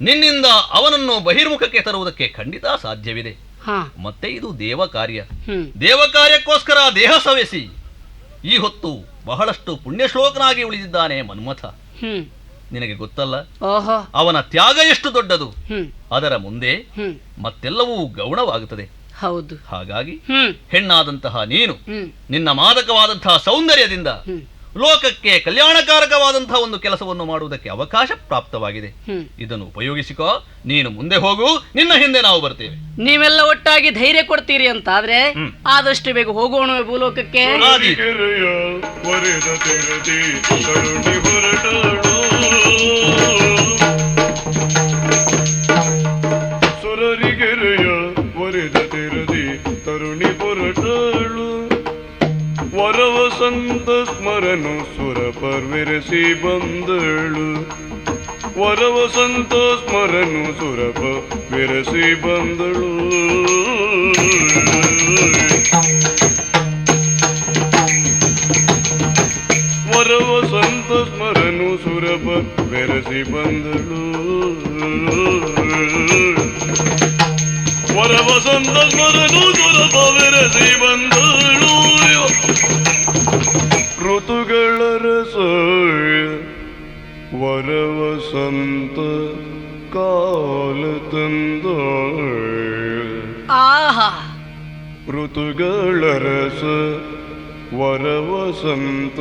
ನಿನ್ನಿಂದ ಅವನನ್ನು ಬಹಿರ್ಮುಖಕ್ಕೆ ತರುವುದಕ್ಕೆ ಖಂಡಿತ ಸಾಧ್ಯವಿದೆ. ಹಾ, ಮತ್ತೆ ಇದು ದೇವ ಕಾರ್ಯ. ಹ್ಮ್ ದೇವ ಕಾರ್ಯಕ್ಕೋಸ್ಕರ ದೇಹ ಸವೆಸಿ ಈ ಹೊತ್ತು ಬಹಳಷ್ಟು ಪುಣ್ಯಶ್ಲೋಕನಾಗಿ ಉಳಿದಿದ್ದಾನೆ ಮನ್ಮಥ. ಹ್ಮ್ ನಿನಗೆ ಗೊತ್ತಲ್ಲ ಓಹೋ, ಅವನ ತ್ಯಾಗ ಎಷ್ಟು ದೊಡ್ಡದು. ಹ್ಮ್ ಅದರ ಮುಂದೆ ಹ್ಮ್ ಮತ್ತೆಲ್ಲವೂ ಗೌಣವಾಗುತ್ತದೆ. ಹೌದು, ಹಾಗಾಗಿ ಹ್ಮ್ ಹೆಣ್ಣಾದಂತಹ ನೀನು ಹ್ಮ್ ನಿನ್ನ ಮಾದಕವಾದಂತಹ ಸೌಂದರ್ಯದಿಂದ ಹ್ಮ್ ಲೋಕಕ್ಕೆ ಕಲ್ಯಾಣಕಾರಕವಾದಂತಹ ಒಂದು ಕೆಲಸವನ್ನು ಮಾಡುವುದಕ್ಕೆ ಅವಕಾಶ ಪ್ರಾಪ್ತವಾಗಿದೆ. ಹ್ಮ್ ಇದನ್ನು ಉಪಯೋಗಿಸಿಕೋ. ನೀನು ಮುಂದೆ ಹೋಗು, ನಿನ್ನ ಹಿಂದೆ ನಾವು ಬರ್ತೇವೆ. ನೀವೆಲ್ಲ ಒಟ್ಟಾಗಿ ಧೈರ್ಯ ಕೊಡ್ತೀರಿ ಅಂತಾದ್ರೆ ಹ್ಮ್. ಆದಷ್ಟು ಬೇಗ ಹೋಗೋಣ ಭೂಲೋಕಕ್ಕೆ. ಆದಿ. ಕೆರೆಯ ಒರೆದ ತೆರದಿ ಕರುಣಿ ಹೊರಟಾಳು ಸುರರಿಗೆರೆಯ ಒರೆದ ತೆರದಿ ತರುಣಿ ಹೊರಟಾಳು ವರವಸಂತ ಸ್ಮರನು ಸುರ ಪರ್ವೆರಸಿ ಬಂದಳು ವರವಸಂತ ಸ್ಮರನು ಸುರಪ ವಿರಸಿ ಬಂದಳು ವರವಸಂತ ಸ್ಮರನು ಸುರಪ ಬೆರಸಿ ಬಂದಳು ವರವಸಂತ ಸ್ಮರನು ಸುರಪ ಬೆರಸಿ ಬಂದಳು ಋತುಗಳ ರಸ ವರವಸಂತ ಕಾಲ ತಂದ ಆಹಾ, ಋತುಗಳ ರಸ ವರವಸಂತ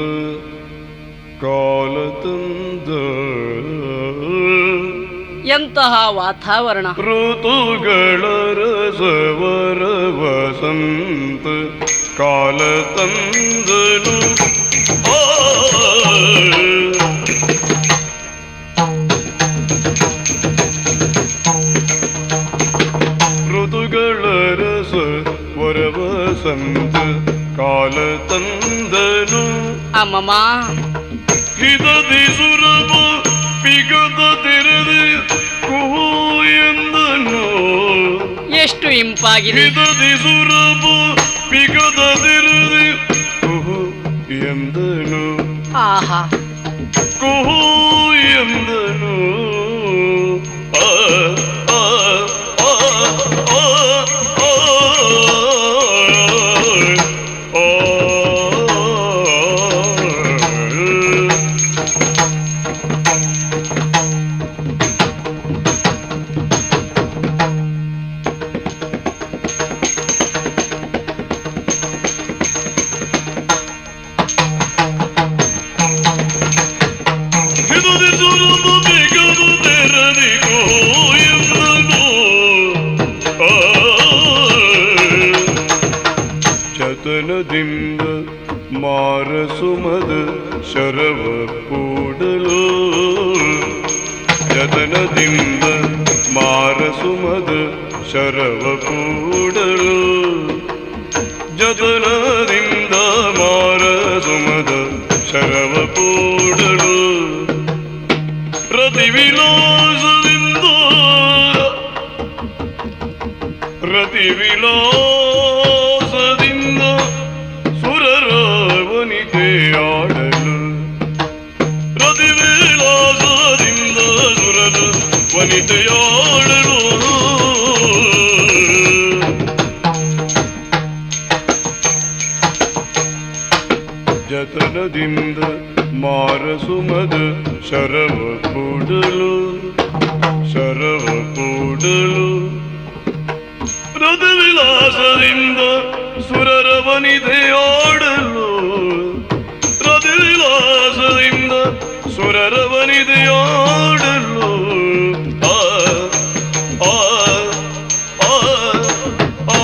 ಕಾಲ ತಂದ ಎಂತಹ ವಾತಾವರಣ! ಋತುಗಳ ರಸವರ ವಸಂತ ಕಾಲ ತಂದನು. ಋತುಗಳ ರಸ ವರ ವಸಂತ ಕಾಲ ತಂದನು. ಅಮ್ಮಮ್ಮ, ಹಿದದಿ ಸುರಭ ಪಿಗದ ತೆರೆದು ಕುಹು ಎಂದನು. ಎಷ್ಟು ಇಂಪಾಗಿದೆ! ಹಿದದಿ ಸುರಭ ಪಿಗದ ತೆರೆದು ಕುಹು ಎಂದನು. ಆಹಾ, ಕುಹು ಎಂದನು. ಆ ಆ ಆ ಆ ಆ ಚತನದಿಂದ ಮಾರಸುಮದ ಶರವ ಕೂಡಲು. ಜತನದಿಂದ ಮಾರಸುಮದ ಶರವ ಕೂಡಲು. ಜತನದಿಂದ ಮಾರಸುಮದ ಶರವ ಕೂಡಲು. ರತಿ ವಿಲಾಸದಿಂದ ರತಿ ವಿಲಾಸದಿಂದ ಸುರರ ವನಿತೆಯಾಡಲು. ರತಿ ವಿಲಾಸದಿಂದ ಸುರರ ವನಿತೆಯಾಡಲು. ಜತನದಿಂದ ಮಾರಸುಮದ ಶರವ ಕೂಡಲು. ಶರವ ಕೂಡಲು. ರಥ ವಿಲಾಸದಿಂದ ಸುರರ ವನಿತೆಯಾಡಲು. ರಥ ವಿಲಾಸದಿಂದ ಸುರರ ವನಿತೆಯಾಡಲು. ಆ ಆ ಆ ಆ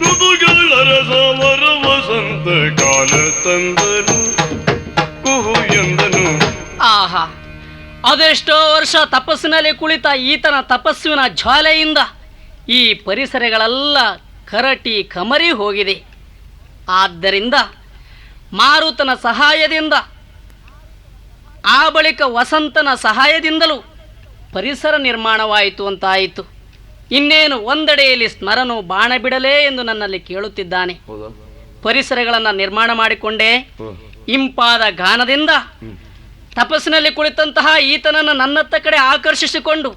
ಋತುಗಳ ರಸವರ ವಸಂತ ಕಾಲ ತಂದನು. ಕುಹು ಎಂದನು. ಆಹಾ, ಅದೆಷ್ಟೋ ವರ್ಷ ತಪಸ್ಸಿನಲ್ಲಿ ಕುಳಿತ ಈತನ ತಪಸ್ಸಿನ ಜ್ವಾಲೆಯಿಂದ ಈ ಪರಿಸರಗಳೆಲ್ಲ ಕರಟಿ ಕಮರಿ ಹೋಗಿದೆ. ಆದ್ದರಿಂದ ಮಾರುತನ ಸಹಾಯದಿಂದ, ಆ ಬಳಿಕ ವಸಂತನ ಸಹಾಯದಿಂದಲೂ ಪರಿಸರ ನಿರ್ಮಾಣವಾಯಿತು ಅಂತಾಯಿತು. ಇನ್ನೇನು ಒಂದೆಡೆಯಲ್ಲಿ ಸ್ಮರನು ಬಾಣ ಬಿಡಲೇ ಎಂದು ನನ್ನಲ್ಲಿ ಕೇಳುತ್ತಿದ್ದಾನೆ. ಪರಿಸರಗಳನ್ನು ನಿರ್ಮಾಣ ಮಾಡಿಕೊಂಡೇ ಇಂಪಾದ ಗಾನದಿಂದ ತಪಸ್ಸಿನಲ್ಲಿ ಕುಳಿತಂತಹ ಈತನನ್ನು ನನ್ನತ್ತ ಕಡೆ ಆಕರ್ಷಿಸಿಕೊಂಡು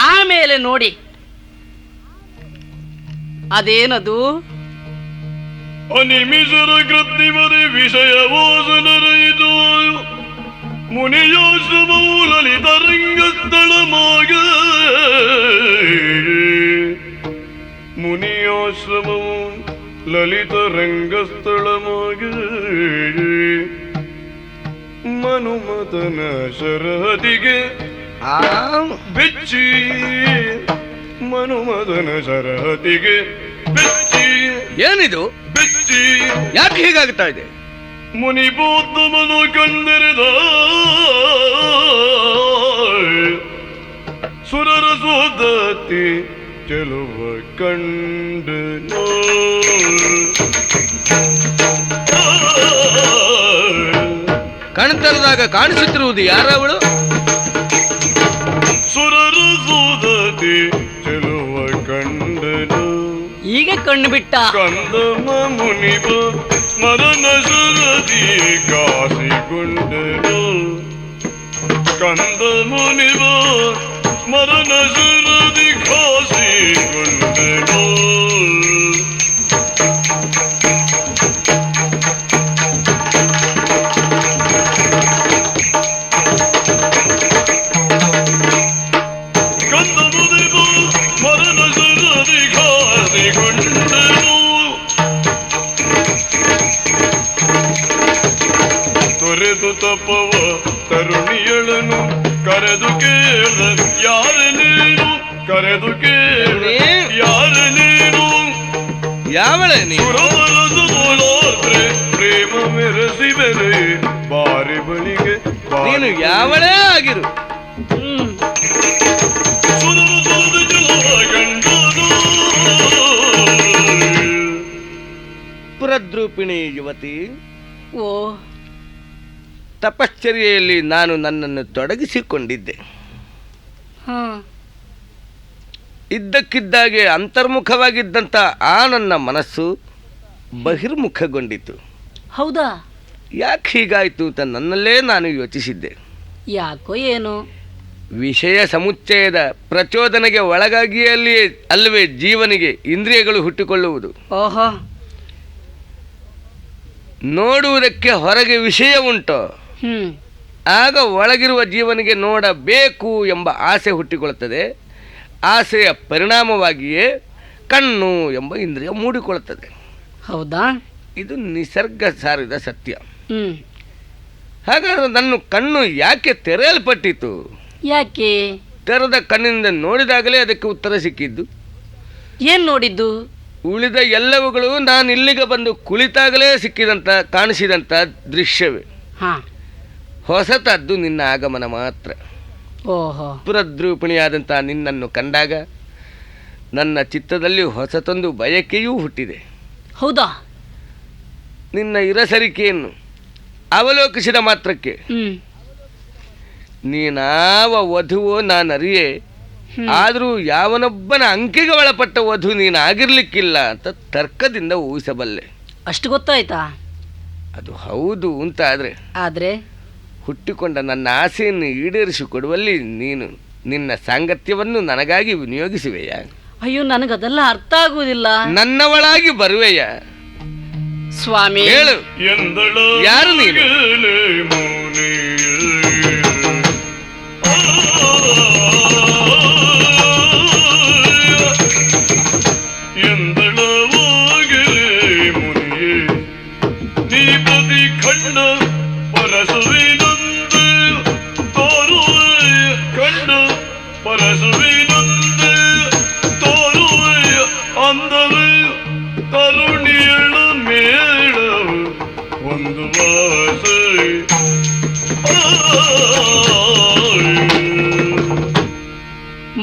ಆಮೇಲೆ ನೋಡಿ ಅದೇನದು? ಅನಿಮಿಷರ ಕೃತ್ರಿಮದೆ ವಿಷಯವೋಸನರಯಿತು. ಮುನಿಯೋಶ್ರಮವು ಲಲಿತ ರಂಗಸ್ಥಳಮಾಗ. ಮುನಿಯೋಶ್ರಮವು ಲಲಿತ ರಂಗಸ್ಥಳಮಾಗ. ಮನುಮತನ ಶರದಿಗೆ ಬೆಚ್ಚಿ. ಮನುಮತನ ಶರದಿಗೆ ಬೆಚ್ಚಿ. ಏನಿದು? ಬೆಚ್ಚಿ ಯಾಕೆ ಹೀಗಾಗ್ತಾ ಇದೆ? ಮುನಿಬೋತ್ತಮನು ಕಂಡೆರೆದ ಸುರರ ಸೋದತಿ ಚೆಲುವ ಕಂಡನು. ಕಣ್ತರದಾಗ ಕಾಣಿಸುತ್ತಿರುವುದು ಯಾರವಳು? ಸುರರ ಸೋದತಿ ಚೆಲುವ ಕಂಡನು. ಈಗ ಕಣ್ಣುಬಿಟ್ಟ ಕಂದಮ ಮುನಿಬ ಸ್ಮರಣ ಶರದಿ ಕಾಸಿಗೊಂಡನು. ಕಂದ ಮುನಿಬ ಸ್ಮರಣ ಶರದಿ ಕಾಸಿಗೊಂಡನು. ಕಂದ ಮುನಿಬ ಸ್ಮರಣ ಶರದಿ ಕಾಸಿಗೊಂಡನು. ಕರೆದು ಕೇಳಿ ಯಾರ ನೀನು ಯಾವಳೆ ನೀನು? ಸುರಬಲದು ಬೋಳಾದ್ರೆ ಪ್ರೇಮ ಮೆರೆಸಿ ಬೆರೆ ಬಾರಿ ಬಳಿಗೆ ನೀನು ಯಾವಳೇ ಆಗಿರು. ಪುರದ್ರೂಪಿಣಿ ಯುವತಿ, ಓ ತಪಶ್ಚರ್ಯೆಯಲ್ಲಿ ನಾನು ನನ್ನನ್ನು ತೊಡಗಿಸಿಕೊಂಡಿದ್ದೆ. ಹಾ ಇದ್ದಕ್ಕಿದ್ದಾಗೆ ಅಂತರ್ಮುಖವಾಗಿದ್ದಂಥ ಆ ನನ್ನ ಮನಸ್ಸು ಬಹಿರ್ಮುಖಗೊಂಡಿತು. ಹೌದಾ? ಯಾಕೆ ಹೀಗಾಯಿತು ಅಂತ ನನ್ನಲ್ಲೇ ನಾನು ಯೋಚಿಸಿದ್ದೆ. ಯಾಕೋ ಏನೋ ವಿಷಯ ಸಮುಚ್ಚಯದ ಪ್ರಚೋದನೆಗೆ ಒಳಗಾಗಿಯೇ ಅಲ್ಲವೇ ಜೀವನಿಗೆ ಇಂದ್ರಿಯಗಳು ಹುಟ್ಟಿಕೊಳ್ಳುವುದು. ಓಹೋ, ನೋಡುವುದಕ್ಕೆ ಹೊರಗೆ ವಿಷಯ ಉಂಟು, ಆಗ ಒಳಗಿರುವ ಜೀವನಿಗೆ ನೋಡಬೇಕು ಎಂಬ ಆಸೆ ಹುಟ್ಟಿಕೊಳ್ಳುತ್ತದೆ. ಆಸೆಯ ಪರಿಣಾಮವಾಗಿಯೇ ಕಣ್ಣು ಎಂಬ ಇಂದ್ರಿಯ ಮೂಡಿಕೊಳ್ಳುತ್ತದೆ. ಹೌದಾ? ಇದು ನಿಸರ್ಗ ಸಾರಿದ ಸತ್ಯ. ಹಾಗಾದ್ರೆ ನನ್ನ ಕಣ್ಣು ಯಾಕೆ ತೆರೆಯಲ್ಪಟ್ಟಿತು? ಯಾಕೆ? ತೆರೆದ ಕಣ್ಣಿನಿಂದ ನೋಡಿದಾಗಲೇ ಅದಕ್ಕೆ ಉತ್ತರ ಸಿಕ್ಕಿದ್ದು. ಏನ್ ನೋಡಿದ್ದು? ಉಳಿದ ಎಲ್ಲವುಗಳು ನಾನು ಇಲ್ಲಿಗೆ ಬಂದು ಕುಳಿತಾಗಲೇ ಸಿಕ್ಕಿದಂಥ ಕಾಣಿಸಿದಂಥ ದೃಶ್ಯವೇ. ಹಾ, ಹೊಸತದ್ದು ನಿನ್ನ ಆಗಮನ ಮಾತ್ರ. ಓಹೋ, ಪುರದ್ರೂಪಿಣಿಯಾದಂಥ ನಿನ್ನನ್ನು ಕಂಡಾಗ ನನ್ನ ಚಿತ್ತದಲ್ಲಿ ಹೊಸತೊಂದು ಬಯಕೆಯೂ ಹುಟ್ಟಿದೆ. ಹೌದಾ? ನಿನ್ನ ಇರಸರಿಕೆಯನ್ನು ಅವಲೋಕಿಸಿದ ಮಾತ್ರಕ್ಕೆ ನೀನಾವ ವಧುವೋ ನಾನು ಅರಿಯೇ, ಆದರೂ ಯಾವನೊಬ್ಬನ ಅಂಕಿಗೆ ಒಳಪಟ್ಟ ವಧು ನೀನಾಗಿರ್ಲಿಕ್ಕಿಲ್ಲ ಅಂತ ತರ್ಕದಿಂದ ಊಹಿಸಬಲ್ಲೆ. ಅಷ್ಟು ಗೊತ್ತಾಯ್ತಾ? ಅದು ಹೌದು ಅಂತ ಆದ್ರೆ ಹುಟ್ಟಿಕೊಂಡ ನನ್ನ ಆಸೆಯನ್ನು ಈಡೇರಿಸಿಕೊಡುವಲ್ಲಿ ನೀನು ನಿನ್ನ ಸಾಂಗತ್ಯವನ್ನು ನನಗಾಗಿ ವಿನಿಯೋಗಿಸುವೆಯಾ? ಅಯ್ಯೋ, ನನಗದೆಲ್ಲ ಅರ್ಥ ಆಗುವುದಿಲ್ಲ. ನನ್ನವಳಾಗಿ ಬರುವೆಯಾ? ಸ್ವಾಮಿ ಹೇಳು, ಯಾರು ನೀನು?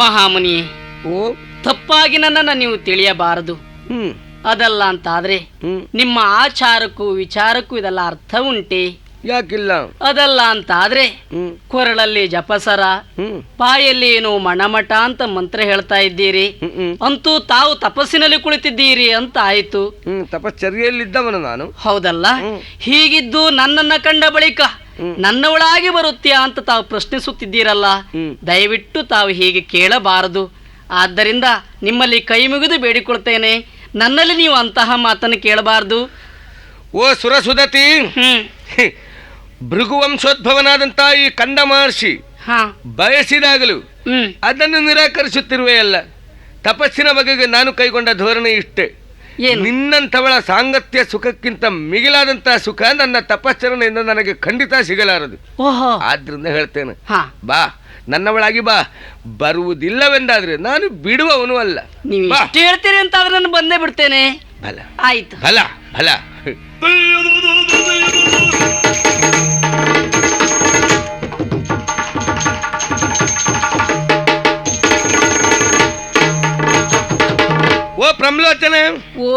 ಮಹಾಮುನಿಯೇ, ಓ, ತಪ್ಪಾಗಿ ನನ್ನನ್ನು ನೀವು ತಿಳಿಯಬಾರದು. ಅದಲ್ಲ ಅಂತಾದ್ರೆ ನಿಮ್ಮ ಆಚಾರಕ್ಕೂ ವಿಚಾರಕ್ಕೂ ಇದೆಲ್ಲ ಅರ್ಥ ಉಂಟೆ? ಯಾಕಿಲ್ಲ? ಅದಲ್ಲ ಅಂತಾದ್ರೆ ಕೊರಳಲ್ಲಿ ಜಪಸರ, ಬಾಯಲ್ಲಿ ಏನೋ ಮಣಮಠ ಅಂತ ಮಂತ್ರ ಹೇಳ್ತಾ ಇದ್ದೀರಿ, ಅಂತೂ ತಾವು ತಪಸ್ಸಿನಲ್ಲಿ ಕುಳಿತಿದ್ದೀರಿ ಅಂತ ಆಯ್ತು. ತಪಶ್ಚರ್ಯೆಯಲ್ಲಿದ್ದವನು ನಾನು. ಹೌದಲ್ಲ? ಹೀಗಿದ್ದು ನನ್ನನ್ನ ಕಂಡ ಬಳಿಕ ನನ್ನವಳಾಗಿ ಬರುತ್ತೀಯಾ ಅಂತ ತಾವು ಪ್ರಶ್ನಿಸುತ್ತಿದ್ದೀರಲ್ಲ, ದಯವಿಟ್ಟು ತಾವು ಹೀಗೆ ಕೇಳಬಾರದು. ಆದ್ದರಿಂದ ನಿಮ್ಮಲ್ಲಿ ಕೈ ಮುಗಿದು ಬೇಡಿಕೊಳ್ತೇನೆ, ನನ್ನಲ್ಲಿ ನೀವು ಅಂತಹ ಮಾತನ್ನು ಕೇಳಬಾರದು. ಓ ಸುರಸುದತಿ, ಭೃಗುವಂಶೋದ್ಭವನಾದಂತ ಈ ಕಂದ ಮಹರ್ಷಿ ಬಯಸಿದಾಗಲೂ ಅದನ್ನು ನಿರಾಕರಿಸುತ್ತಿರುವೆಯಲ್ಲ. ತಪಸ್ಸಿನ ಬಗೆಗೆ ನಾನು ಕೈಗೊಂಡ ಧೋರಣೆ ಇಷ್ಟೇ. ನಿನ್ನಂಥವಳ ಸಾಂಗತ್ಯ ಸುಖಕ್ಕಿಂತ ಮಿಗಿಲಾದಂತಹ ಸುಖ ನನ್ನ ತಪಶ್ಚರಣೆಯಿಂದ ನನಗೆ ಖಂಡಿತ ಸಿಗಲಾರದು. ಆದ್ರಿಂದ ಹೇಳ್ತೇನೆ, ಬಾ, ನನ್ನವಳಾಗಿ ಬಾ. ಬರುವುದಿಲ್ಲವೆಂದಾದ್ರೆ ನಾನು ಬಿಡುವವನು ಅಲ್ಲ. ನೀವು ಹೇಳ್ತೀರಿ ಅಂತ ನಾನು ಬಂದೇ ಬಿಡ್ತೇನೆ. ಭಲ ಆಯ್ತು. ಭಲ ಭಲ. ಓ ಪ್ರಮ್ಲೋಚನೆ, ಓ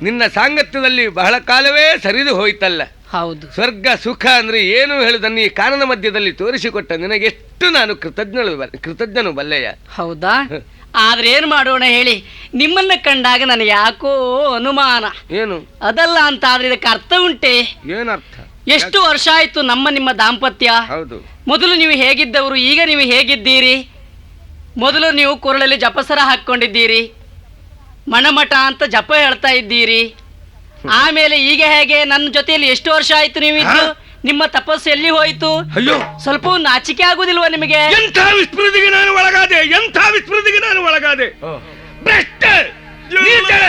ನಿನ್ನ ಸಾಂಗತ್ಯದಲ್ಲಿ ಬಹಳ ಕಾಲವೇ ಸರಿದು ಹೋಯ್ತಲ್ಲ. ಹೌದು. ಸ್ವರ್ಗ ಸುಖ ಅಂದ್ರೆ ಏನು ಹೇಳುದನ್ನು ಈ ಕಾನನ ಮಧ್ಯದಲ್ಲಿ ತೋರಿಸಿಕೊಟ್ಟ ನಿನಗೆಷ್ಟು ನಾನು ಕೃತಜ್ಞನು ಬಲ್ಲೆಯ. ಹೌದಾ? ಆದ್ರೆ ಏನ್ ಮಾಡೋಣ ಹೇಳಿ, ನಿಮ್ಮನ್ನ ಕಂಡಾಗ ನನಗೆ ಯಾಕೋ ಅನುಮಾನ. ಏನು? ಅದಲ್ಲ ಅಂತ ಆದ್ರೆ ಇದಕ್ಕೆ ಅರ್ಥ ಉಂಟೆ? ಏನರ್ಥ? ಎಷ್ಟು ವರ್ಷ ಆಯ್ತು ನಿಮ್ಮ ದಾಂಪತ್ಯ? ಹೌದು. ಮೊದಲು ನೀವು ಹೇಗಿದ್ದವರು, ಈಗ ನೀವು ಹೇಗಿದ್ದೀರಿ? ಮೊದಲು ನೀವು ಕೊರಳಲ್ಲಿ ಜಪಸರ ಹಾಕೊಂಡಿದ್ದೀರಿ, ಮಣಮಠ ಅಂತ ಜಪ ಹೇಳ್ತಾ ಇದ್ದೀರಿ. ಆಮೇಲೆ ಈಗ ಹೇಗೆ? ನನ್ನ ಜೊತೆಯಲ್ಲಿ ಎಷ್ಟು ವರ್ಷ ಆಯ್ತು ನೀವಿದ್ದು? ನಿಮ್ಮ ತಪಸ್ಸು ಎಲ್ಲಿ ಹೋಯ್ತು? ಅಯ್ಯೋ, ಸ್ವಲ್ಪ ನಾಚಿಕೆ ಆಗುದಿಲ್ವಾ ನಿಮಗೆ? ಎಂಥ ವಿಸ್ಮೃತಿಗೆ ನಾನು ಒಳಗಾದೆ, ಎಂಥ ವಿಸ್ಮೃತಿಗೆ ನಾನು ಒಳಗಾದೆ. ಭ್ರಷ್ಟ, ನೀಚೆ.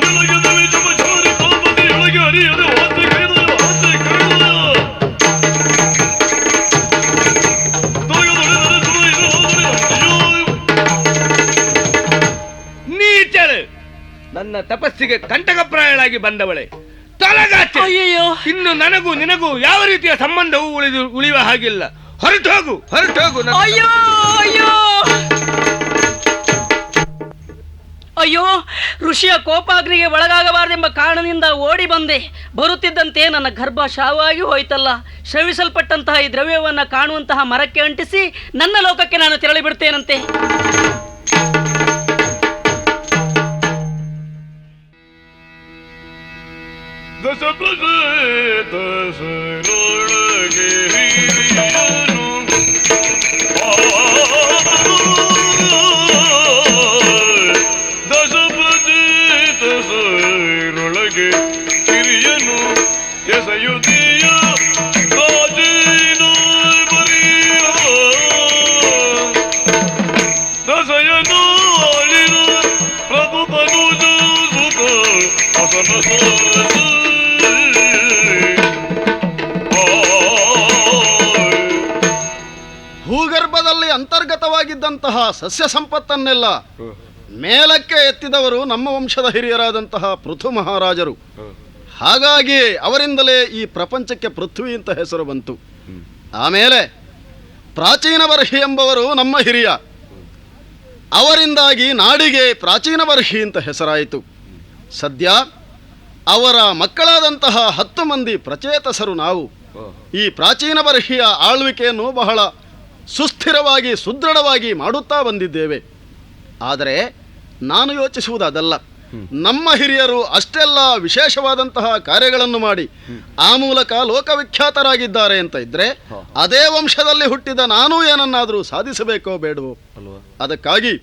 ಎಳಗದವಿ ಜಪ ಜಾರಿ ಪಾಪದಿ ಎಳಗೆ ಹರಿಯದೆ ವಾಸಿ ಕೈದ ಇಲ್ಲಿಗೆ ಕಂಟಕಪ್ರಾಯಳಾಗಿ ಬಂದವಳೆ. ತೊಲಗಾಚೆ. ಅಯ್ಯಯ್ಯೋ. ಇನ್ನು ನನಗೂ ನಿನಗೂ ಯಾವ ರೀತಿಯ ಸಂಬಂಧವೂ ಉಳಿಯುವ ಹಾಗಿಲ್ಲ. ಹೊರಟೋಗು, ಹೊರಟೋಗು. ಅಯ್ಯೋ ಅಯ್ಯೋ ಅಯ್ಯೋ, ಋಷಿಯ ಕೋಪಾಗ್ನಿಗೆ ಒಳಗಾಗಬಾರದೆಂಬ ಕಾರಣದಿಂದ ಓಡಿ ಬಂದೆ. ಬರುತ್ತಿದ್ದಂತೆ ನನ್ನ ಗರ್ಭ ಶಾವಾಗಿ ಹೋಯ್ತಲ್ಲ. ಶ್ರವಿಸಲ್ಪಟ್ಟಂತಹ ಈ ದ್ರವ್ಯವನ್ನು ಕಾಣುವಂತಹ ಮರಕ್ಕೆ ಅಂಟಿಸಿ ನನ್ನ ಲೋಕಕ್ಕೆ ನಾನು ತೆರಳಿ ಬಿಡ್ತೇನಂತೆ. ಕಿರಿಯನು ಎಸೆಯುತ್ತೀಯ ರಾಜೇನ ಬರಿಯ ದಸಯನು ಆಳಿನ ಪ್ರಭು ತನುಜ ಸುತ ಹಸನ ಭೂಗರ್ಭದಲ್ಲಿ ಅಂತರ್ಗತವಾಗಿದ್ದಂತಹ ಸಸ್ಯ ಸಂಪತ್ತನ್ನೆಲ್ಲ ಮೇಲಕ್ಕೆ ಎತ್ತಿದವರು ನಮ್ಮ ವಂಶದ ಹಿರಿಯರಾದಂತಹ ಪೃಥು ಮಹಾರಾಜರು. ಹಾಗಾಗಿ ಅವರಿಂದಲೇ ಈ ಪ್ರಪಂಚಕ್ಕೆ ಪೃಥ್ವಿ ಅಂತ ಹೆಸರು ಬಂತು. ಆಮೇಲೆ ಪ್ರಾಚೀನ ಬರ್ಹಿ ಎಂಬವರು ನಮ್ಮ ಹಿರಿಯ. ಅವರಿಂದಾಗಿ ನಾಡಿಗೆ ಪ್ರಾಚೀನ ಬರ್ಹಿ ಅಂತ ಹೆಸರಾಯಿತು. ಸದ್ಯ ಅವರ ಮಕ್ಕಳಾದಂತಹ 10 ಮಂದಿ ಪ್ರಚೇತಸರು ನಾವು ಈ ಪ್ರಾಚೀನ ಬರ್ಹಿಯ ಆಳ್ವಿಕೆಯನ್ನು ಬಹಳ ಸುಸ್ಥಿರವಾಗಿ ಸುದೃಢವಾಗಿ ಮಾಡುತ್ತಾ ಬಂದಿದ್ದೇವೆ. ಆದರೆ ನಾನು ಯೋಚಿಸುವುದು ಅದಲ್ಲ. ನಮ್ಮ ಹಿರಿಯರು ಅಷ್ಟೆಲ್ಲ ವಿಶೇಷವಾದಂತಹ ಕಾರ್ಯಗಳನ್ನು ಮಾಡಿ ಆ ಮೂಲಕ ಲೋಕವಿಖ್ಯಾತರಾಗಿದ್ದಾರೆ ಅಂತ ಇದ್ರೆ, ಅದೇ ವಂಶದಲ್ಲಿ ಹುಟ್ಟಿದ ನಾನು ಏನನ್ನಾದರೂ ಸಾಧಿಸಬೇಕೋ ಬೇಡವೋ? ಅದಕ್ಕಾಗಿ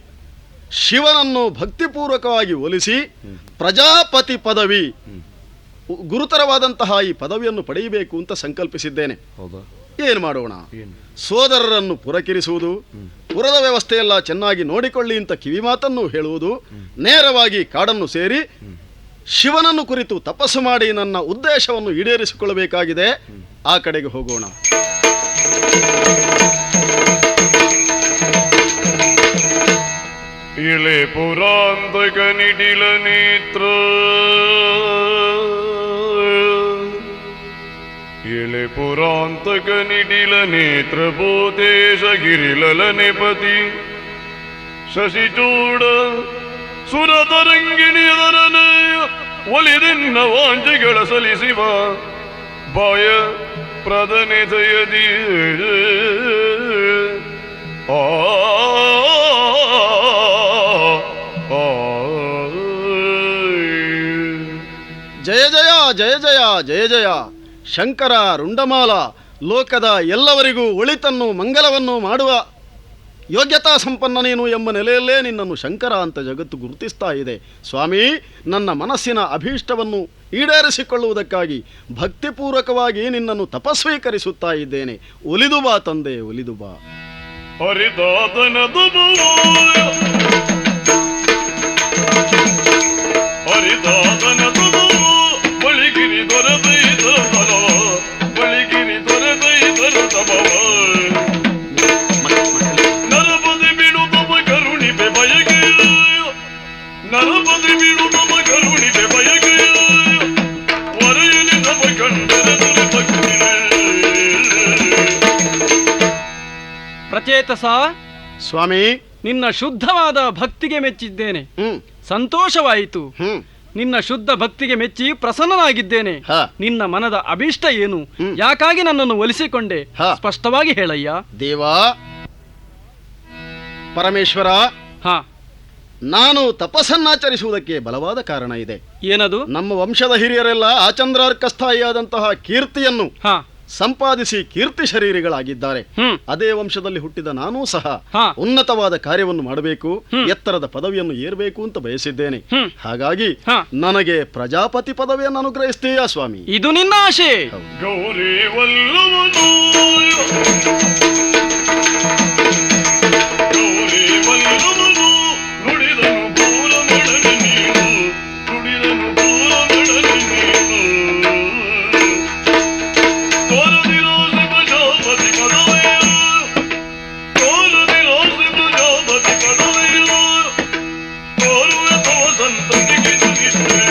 ಶಿವನನ್ನು ಭಕ್ತಿಪೂರ್ವಕವಾಗಿ ಒಲಿಸಿ ಪ್ರಜಾಪತಿ ಪದವಿ, ಗುರುತರವಾದಂತಹ ಈ ಪದವಿಯನ್ನು ಪಡೆಯಬೇಕು ಅಂತ ಸಂಕಲ್ಪಿಸಿದ್ದೇನೆ. ಏನು ಮಾಡೋಣ? ಸೋದರರನ್ನು ಪುರಕಿರಿಸುವುದು, ಪುರದ ವ್ಯವಸ್ಥೆಯೆಲ್ಲ ಚೆನ್ನಾಗಿ ನೋಡಿಕೊಳ್ಳಿ ಅಂತ ಕಿವಿಮಾತನ್ನು ಹೇಳುವುದು, ನೇರವಾಗಿ ಕಾಡನ್ನು ಸೇರಿ ಶಿವನನ್ನು ಕುರಿತು ತಪಸ್ಸು ಮಾಡಿ ನನ್ನ ಉದ್ದೇಶವನ್ನು ಈಡೇರಿಸಿಕೊಳ್ಳಬೇಕಾಗಿದೆ. ಆ ಕಡೆಗೆ ಹೋಗೋಣ. ಇಳೆ ಪುರಾಂತಕ ನಿಡಿಲ ನೇತ್ರ ಇಳೆ ಪುರಾಂತಕ ನಿಡಿಲ ನೇತ್ರ ಭೂತೇಶ ಗಿರಿಲಲನೆಪತಿ ಶಶಿಚೂಡ ಸುರತರಂಗಿಣಿಯದರನಯ ಒಲಿದಿನ್ನ ವಾಂಚೆಗಳ ಸಲಿಸಿವ ಭಯ ಪ್ರದನೆದಯದಿ ಆ ಜಯ ಜಯ ಜಯ ಜಯ ಜಯ ಜಯ ಶಂಕರ ರುಂಡಮಾಲ. ಲೋಕದ ಎಲ್ಲವರಿಗೂ ಒಳಿತನ್ನು ಮಂಗಲವನ್ನು ಮಾಡುವ ಯೋಗ್ಯತಾ ಸಂಪನ್ನ ನೀನು ಎಂಬ ನೆಲೆಯಲ್ಲೇ ನಿನ್ನನ್ನು ಶಂಕರ ಅಂತ ಜಗತ್ತು ಗುರುತಿಸ್ತಾ ಇದೆ. ಸ್ವಾಮಿ, ನನ್ನ ಮನಸ್ಸಿನ ಅಭೀಷ್ಟವನ್ನು ಈಡೇರಿಸಿಕೊಳ್ಳುವುದಕ್ಕಾಗಿ ಭಕ್ತಿಪೂರ್ವಕವಾಗಿ ನಿನ್ನನ್ನು ತಪಸ್ವೀಕರಿಸುತ್ತಾ ಇದ್ದೇನೆ. ಒಲಿದು ಬಾ ತಂದೆ, ಒಲಿದು ಬಾ. ಹರಿದಾತನದು ಬಳಿಗಿರಿ ದೊರೆದೈದ ತಲವ ಬಳಿಗಿರಿ ದೊರೆದೈದರ ತಮವ ನರಪದಿ ಬಿಡು ತಮ ಕರುಣಿಪೆ ಬಯಗೆ ನರಪದಿ ಬಿಡು ತಮ ಕರುಣಿಪೆ ಬಯಗೆ ವರೆಯಲಿ ತಮ ಕಂಡರೆ ಪ್ರಚೇತಸ. ಸ್ವಾಮಿ, ನಿನ್ನ ಶುದ್ಧವಾದ ಭಕ್ತಿಗೆ ಮೆಚ್ಚಿದ್ದೇನೆ. ಸಂತೋಷವಾಯಿತು. ನಿನ್ನ ಶುದ್ಧ ಭಕ್ತಿಗೆ ಮೆಚ್ಚಿ ಪ್ರಸನ್ನನಾಗಿದ್ದೇನೆ. ನಿನ್ನ ಮನದ ಅಭೀಷ್ಟ ಏನು? ಯಾಕಾಗಿ ನನ್ನನ್ನು ಒಲಿಸಿಕೊಂಡೆ? ಸ್ಪಷ್ಟವಾಗಿ ಹೇಳಯ್ಯ. ದೇವಾ ಪರಮೇಶ್ವರ, ನಾನು ತಪಸ್ಸನ್ನಾಚರಿಸುವುದಕ್ಕೆ ಬಲವಾದ ಕಾರಣ ಇದೆ. ಏನದು? ನಮ್ಮ ವಂಶದ ಹಿರಿಯರೆಲ್ಲ ಆಚಂದ್ರಾರ್ಕಸ್ಥಾಯಿಯಾದಂತಹ ಕೀರ್ತಿಯನ್ನು ಸಂಪಾದಿಸಿ ಕೀರ್ತಿ ಶರೀರಿಗಳಾಗಿದ್ದಾರೆ. ಅದೇ ವಂಶದಲ್ಲಿ ಹುಟ್ಟಿದ ನಾನೂ ಸಹ ಉನ್ನತವಾದ ಕಾರ್ಯವನ್ನು ಮಾಡಬೇಕು, ಎತ್ತರದ ಪದವಿಯನ್ನು ಏರಬೇಕು ಅಂತ ಬಯಸಿದ್ದೇನೆ. ಹಾಗಾಗಿ ನನಗೆ ಪ್ರಜಾಪತಿ ಪದವಿಯನ್ನು ಅನುಗ್ರಹಿಸ್ತೀಯಾ ಸ್ವಾಮಿ? ಇದು ನಿನ್ನ ಆಶೆ. ಗೌರಿ ವಲ್ಲವನು ಗೌರಿ ವಲ್ಲವನು ನುಡಿದನು ಪೂರ ಮಡನೆ ನೀನು ನುಡಿದನು ಪೂರ ಮಡನೆ ನೀನು ತೋರದಿರೋಸಿ ಪ್ರಜಾಪತಿ ಪದವಿಯ ತೋರದಿರೋಸಿ ಪ್ರಜಾಪತಿ ಪದವಿಯ ತೋರುವೆ ತವ ಸಂತತಿಗೆ ಜಗಿಸುವೆ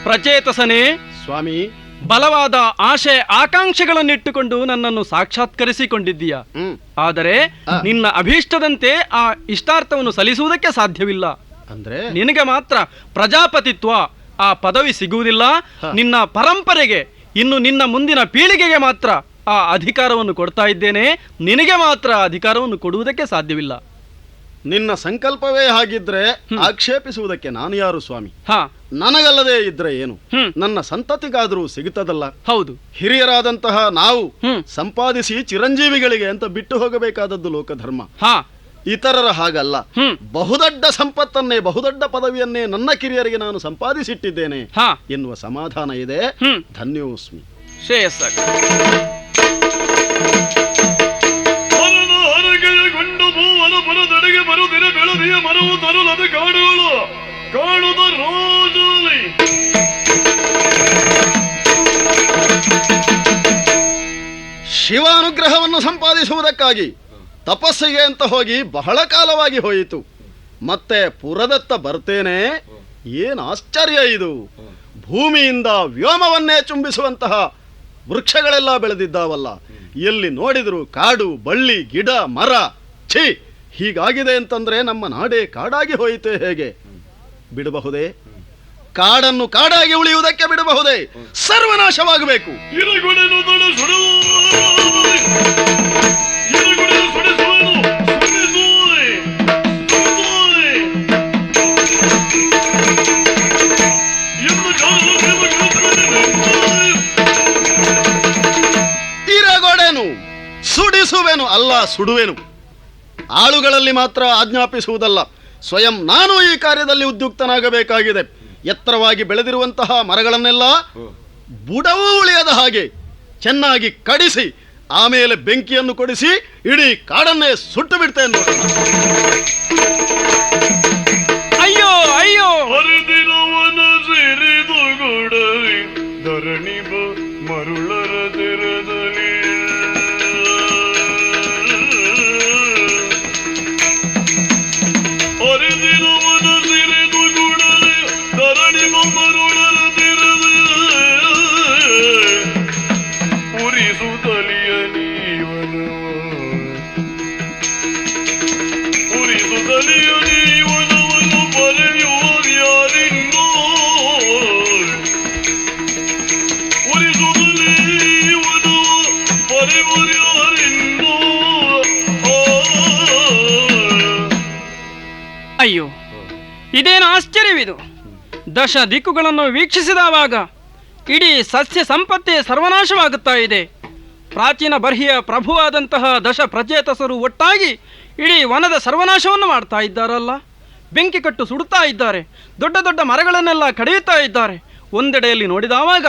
ಪ್ರಚೇತಸನೇ, ಸ್ವಾಮಿ, ಬಲವಾದ ಆಶೆ ಆಕಾಂಕ್ಷೆಗಳನ್ನಿಟ್ಟುಕೊಂಡು ನನ್ನನ್ನು ಸಾಕ್ಷಾತ್ಕರಿಸಿಕೊಂಡಿದ್ದೀಯ. ಆದರೆ ನಿನ್ನ ಅಭೀಷ್ಟದಂತೆ ಆ ಇಷ್ಟಾರ್ಥವನ್ನು ಸಲ್ಲಿಸುವುದಕ್ಕೆ ಸಾಧ್ಯವಿಲ್ಲ. ಅಂದ್ರೆ ನಿನಗೆ ಮಾತ್ರ ಪ್ರಜಾಪತಿತ್ವ ಆ ಪದವಿ ಸಿಗುವುದಿಲ್ಲ. ನಿನ್ನ ಪರಂಪರೆಗೆ, ಇನ್ನು ನಿನ್ನ ಮುಂದಿನ ಪೀಳಿಗೆಗೆ ಮಾತ್ರ ಆ ಅಧಿಕಾರವನ್ನು ಕೊಡ್ತಾ ಇದ್ದೇನೆ. ನಿನಗೆ ಮಾತ್ರ ಅಧಿಕಾರವನ್ನು ಕೊಡುವುದಕ್ಕೆ ಸಾಧ್ಯವಿಲ್ಲ. ನಿನ್ನ ಸಂಕಲ್ಪವೇ ಹಾಗಿದ್ರೆ ಆಕ್ಷೇಪಿಸುವುದಕ್ಕೆ ನಾನು ಯಾರು ಸ್ವಾಮಿ? ನನಗಲ್ಲದೆ ಇದ್ರೆ ಏನು, ನನ್ನ ಸಂತತಿಗಾದರೂ ಸಿಗುತ್ತದಲ್ಲ. ಹೌದು, ಹಿರಿಯರಾದಂತಹ ನಾವು ಸಂಪಾದಿಸಿ ಚಿರಂಜೀವಿಗಳಿಗೆ ಅಂತ ಬಿಟ್ಟು ಹೋಗಬೇಕಾದದ್ದು ಲೋಕಧರ್ಮ. ಇತರರ ಹಾಗಲ್ಲ. ಬಹುದೊಡ್ಡ ಸಂಪತ್ತನ್ನೇ, ಬಹುದೊಡ್ಡ ಪದವಿಯನ್ನೇ ನನ್ನ ಕಿರಿಯರಿಗೆ ನಾನು ಸಂಪಾದಿಸಿಟ್ಟಿದ್ದೇನೆ ಎನ್ನುವ ಸಮಾಧಾನ ಇದೆ. ಧನ್ಯೋಸ್ಮಿ. ಶ್ರೇಯಸ್ಸ. ಪುರದಡೆಗೆ ಬರುತ್ತಿರ ಬೆಳದಿಯ ಮರವು ತರುಲದ ಕಾಡುಗಳು ಕಾಡುದ ರೋಜಲಿ. ಶಿವಾನುಗ್ರಹವನ್ನು ಸಂಪಾದಿಸುವುದಕ್ಕಾಗಿ ತಪಸ್ಸಿಗೆ ಅಂತ ಹೋಗಿ ಬಹಳ ಕಾಲವಾಗಿ ಹೋಯಿತು. ಮತ್ತೆ ಪುರದತ್ತ ಬರ್ತೇನೆ. ಏನು ಆಶ್ಚರ್ಯ ಇದು! ಭೂಮಿಯಿಂದ ವ್ಯೋಮವನ್ನೇ ಚುಂಬಿಸುವಂತಹ ವೃಕ್ಷಗಳೆಲ್ಲ ಬೆಳೆದಿದ್ದಾವಲ್ಲ. ಎಲ್ಲಿ ನೋಡಿದರೂ ಕಾಡು, ಬಳ್ಳಿ, ಗಿಡ, ಮರ. ಛೀ, ಹೀಗಾಗಿದೆ ಅಂತಂದ್ರೆ ನಮ್ಮ ನಾಡೇ ಕಾಡಾಗಿ ಹೋಯಿತೆ ಹೇಗೆ? ಬಿಡಬಹುದೇ? ಕಾಡನ್ನು ಕಾಡಾಗಿ ಉಳಿಯುವುದಕ್ಕೆ ಬಿಡಬಹುದೇ? ಸರ್ವನಾಶವಾಗಬೇಕು. ಇರಗೊಡೆನು, ಸುಡಿಸುವೆನು ಅಲ್ಲ ಸುಡುವೆನು. ಆಳುಗಳಲ್ಲಿ ಮಾತ್ರ ಆಜ್ಞಾಪಿಸುವುದಲ್ಲ, ಸ್ವಯಂ ನಾನು ಈ ಕಾರ್ಯದಲ್ಲಿ ಉದ್ಯುಕ್ತನಾಗಬೇಕಾಗಿದೆ. ಎತ್ತರವಾಗಿ ಬೆಳೆದಿರುವಂತಹ ಮರಗಳನ್ನೆಲ್ಲ ಬುಡವೂ ಉಳಿಯದ ಹಾಗೆ ಚೆನ್ನಾಗಿ ಕಡಿಸಿ, ಆಮೇಲೆ ಬೆಂಕಿಯನ್ನು ಕೊಡಿಸಿ ಇಡೀ ಕಾಡನ್ನೇ ಸುಟ್ಟು ಬಿಡ್ತೇನೆ. ಅಯ್ಯೋ ಅಯ್ಯೋ, ಧರಣಿ ಮರುಳರ ತೆರದಲ್ಲಿ ಅರಿದಿರುವನ ಸಿರಿದು ಗುಡಲೆ ಧರಣಿ ಮರುಳರ ತೆರದಲ್ಲಿ ಉರಿಸುತ್ತಲಿಯ ನೀವನವ ಉರಿಸುತ್ತಲಿಯ ನೀವನವನ್ನು ಬರೆಯುವರ್ಯಾರಿಂದೋ ಅಯ್ಯೋ, ಇದೇನು ಆಶ್ಚರ್ಯವಿದು! ದಶ ದಿಕ್ಕುಗಳನ್ನು ವೀಕ್ಷಿಸಿದವಾಗ ಇಡೀ ಸಸ್ಯ ಸಂಪತ್ತೇ ಸರ್ವನಾಶವಾಗುತ್ತಾ ಇದೆ. ಪ್ರಾಚೀನ ಬರ್ಹಿಯ ಪ್ರಭುವಾದಂತಹ ದಶ ಪ್ರಚೇತಸರು ಒಟ್ಟಾಗಿ ಇಡೀ ವನದ ಸರ್ವನಾಶವನ್ನು ಮಾಡ್ತಾ ಇದ್ದಾರಲ್ಲ. ಬೆಂಕಿ ಕಟ್ಟು ಸುಡುತ್ತಾ ಇದ್ದಾರೆ, ದೊಡ್ಡ ದೊಡ್ಡ ಮರಗಳನ್ನೆಲ್ಲ ಕಡಿಯುತ್ತಾ ಇದ್ದಾರೆ. ಒಂದೆಡೆಯಲ್ಲಿ ನೋಡಿದವಾಗ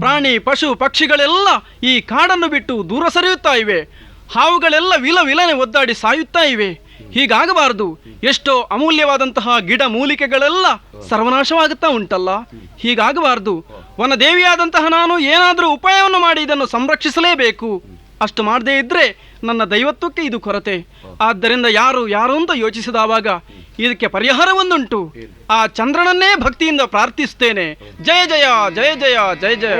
ಪ್ರಾಣಿ, ಪಶು, ಪಕ್ಷಿಗಳೆಲ್ಲ ಈ ಕಾಡನ್ನು ಬಿಟ್ಟು ದೂರ ಸರಿಯುತ್ತಾ ಇವೆ. ಹಾವುಗಳೆಲ್ಲ ವಿಲನೆ ಒದ್ದಾಡಿ ಸಾಯುತ್ತಾ ಇವೆ. ಹೀಗಾಗಬಾರದು. ಎಷ್ಟೋ ಅಮೂಲ್ಯವಾದಂತಹ ಗಿಡ ಮೂಲಿಕೆಗಳೆಲ್ಲ ಸರ್ವನಾಶವಾಗುತ್ತಾ ಉಂಟಲ್ಲ. ಹೀಗಾಗಬಾರದು. ವನದೇವಿಯಾದಂತಹ ನಾನು ಏನಾದರೂ ಉಪಾಯವನ್ನು ಮಾಡಿ ಇದನ್ನು ಸಂರಕ್ಷಿಸಲೇಬೇಕು. ಅಷ್ಟು ಮಾಡದೇ ಇದ್ರೆ ನನ್ನ ದೈವತ್ವಕ್ಕೆ ಇದು ಕೊರತೆ. ಆದ್ದರಿಂದ ಯಾರು ಅಂತ ಯೋಚಿಸಿದವಾಗ ಇದಕ್ಕೆ ಪರಿಹಾರವೊಂದುಂಟು. ಆ ಚಂದ್ರನನ್ನೇ ಭಕ್ತಿಯಿಂದ ಪ್ರಾರ್ಥಿಸ್ತೇನೆ. ಜಯ ಜಯ ಜಯ ಜಯ ಜಯ ಜಯ.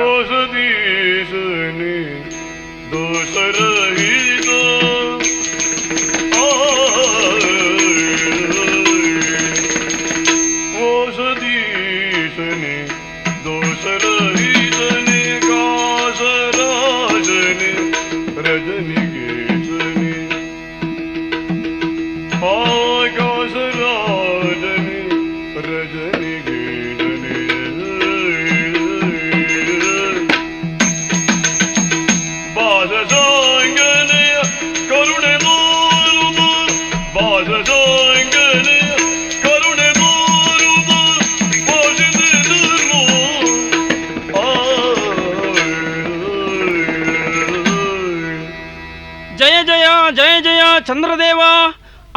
ಚಂದ್ರದೇವ,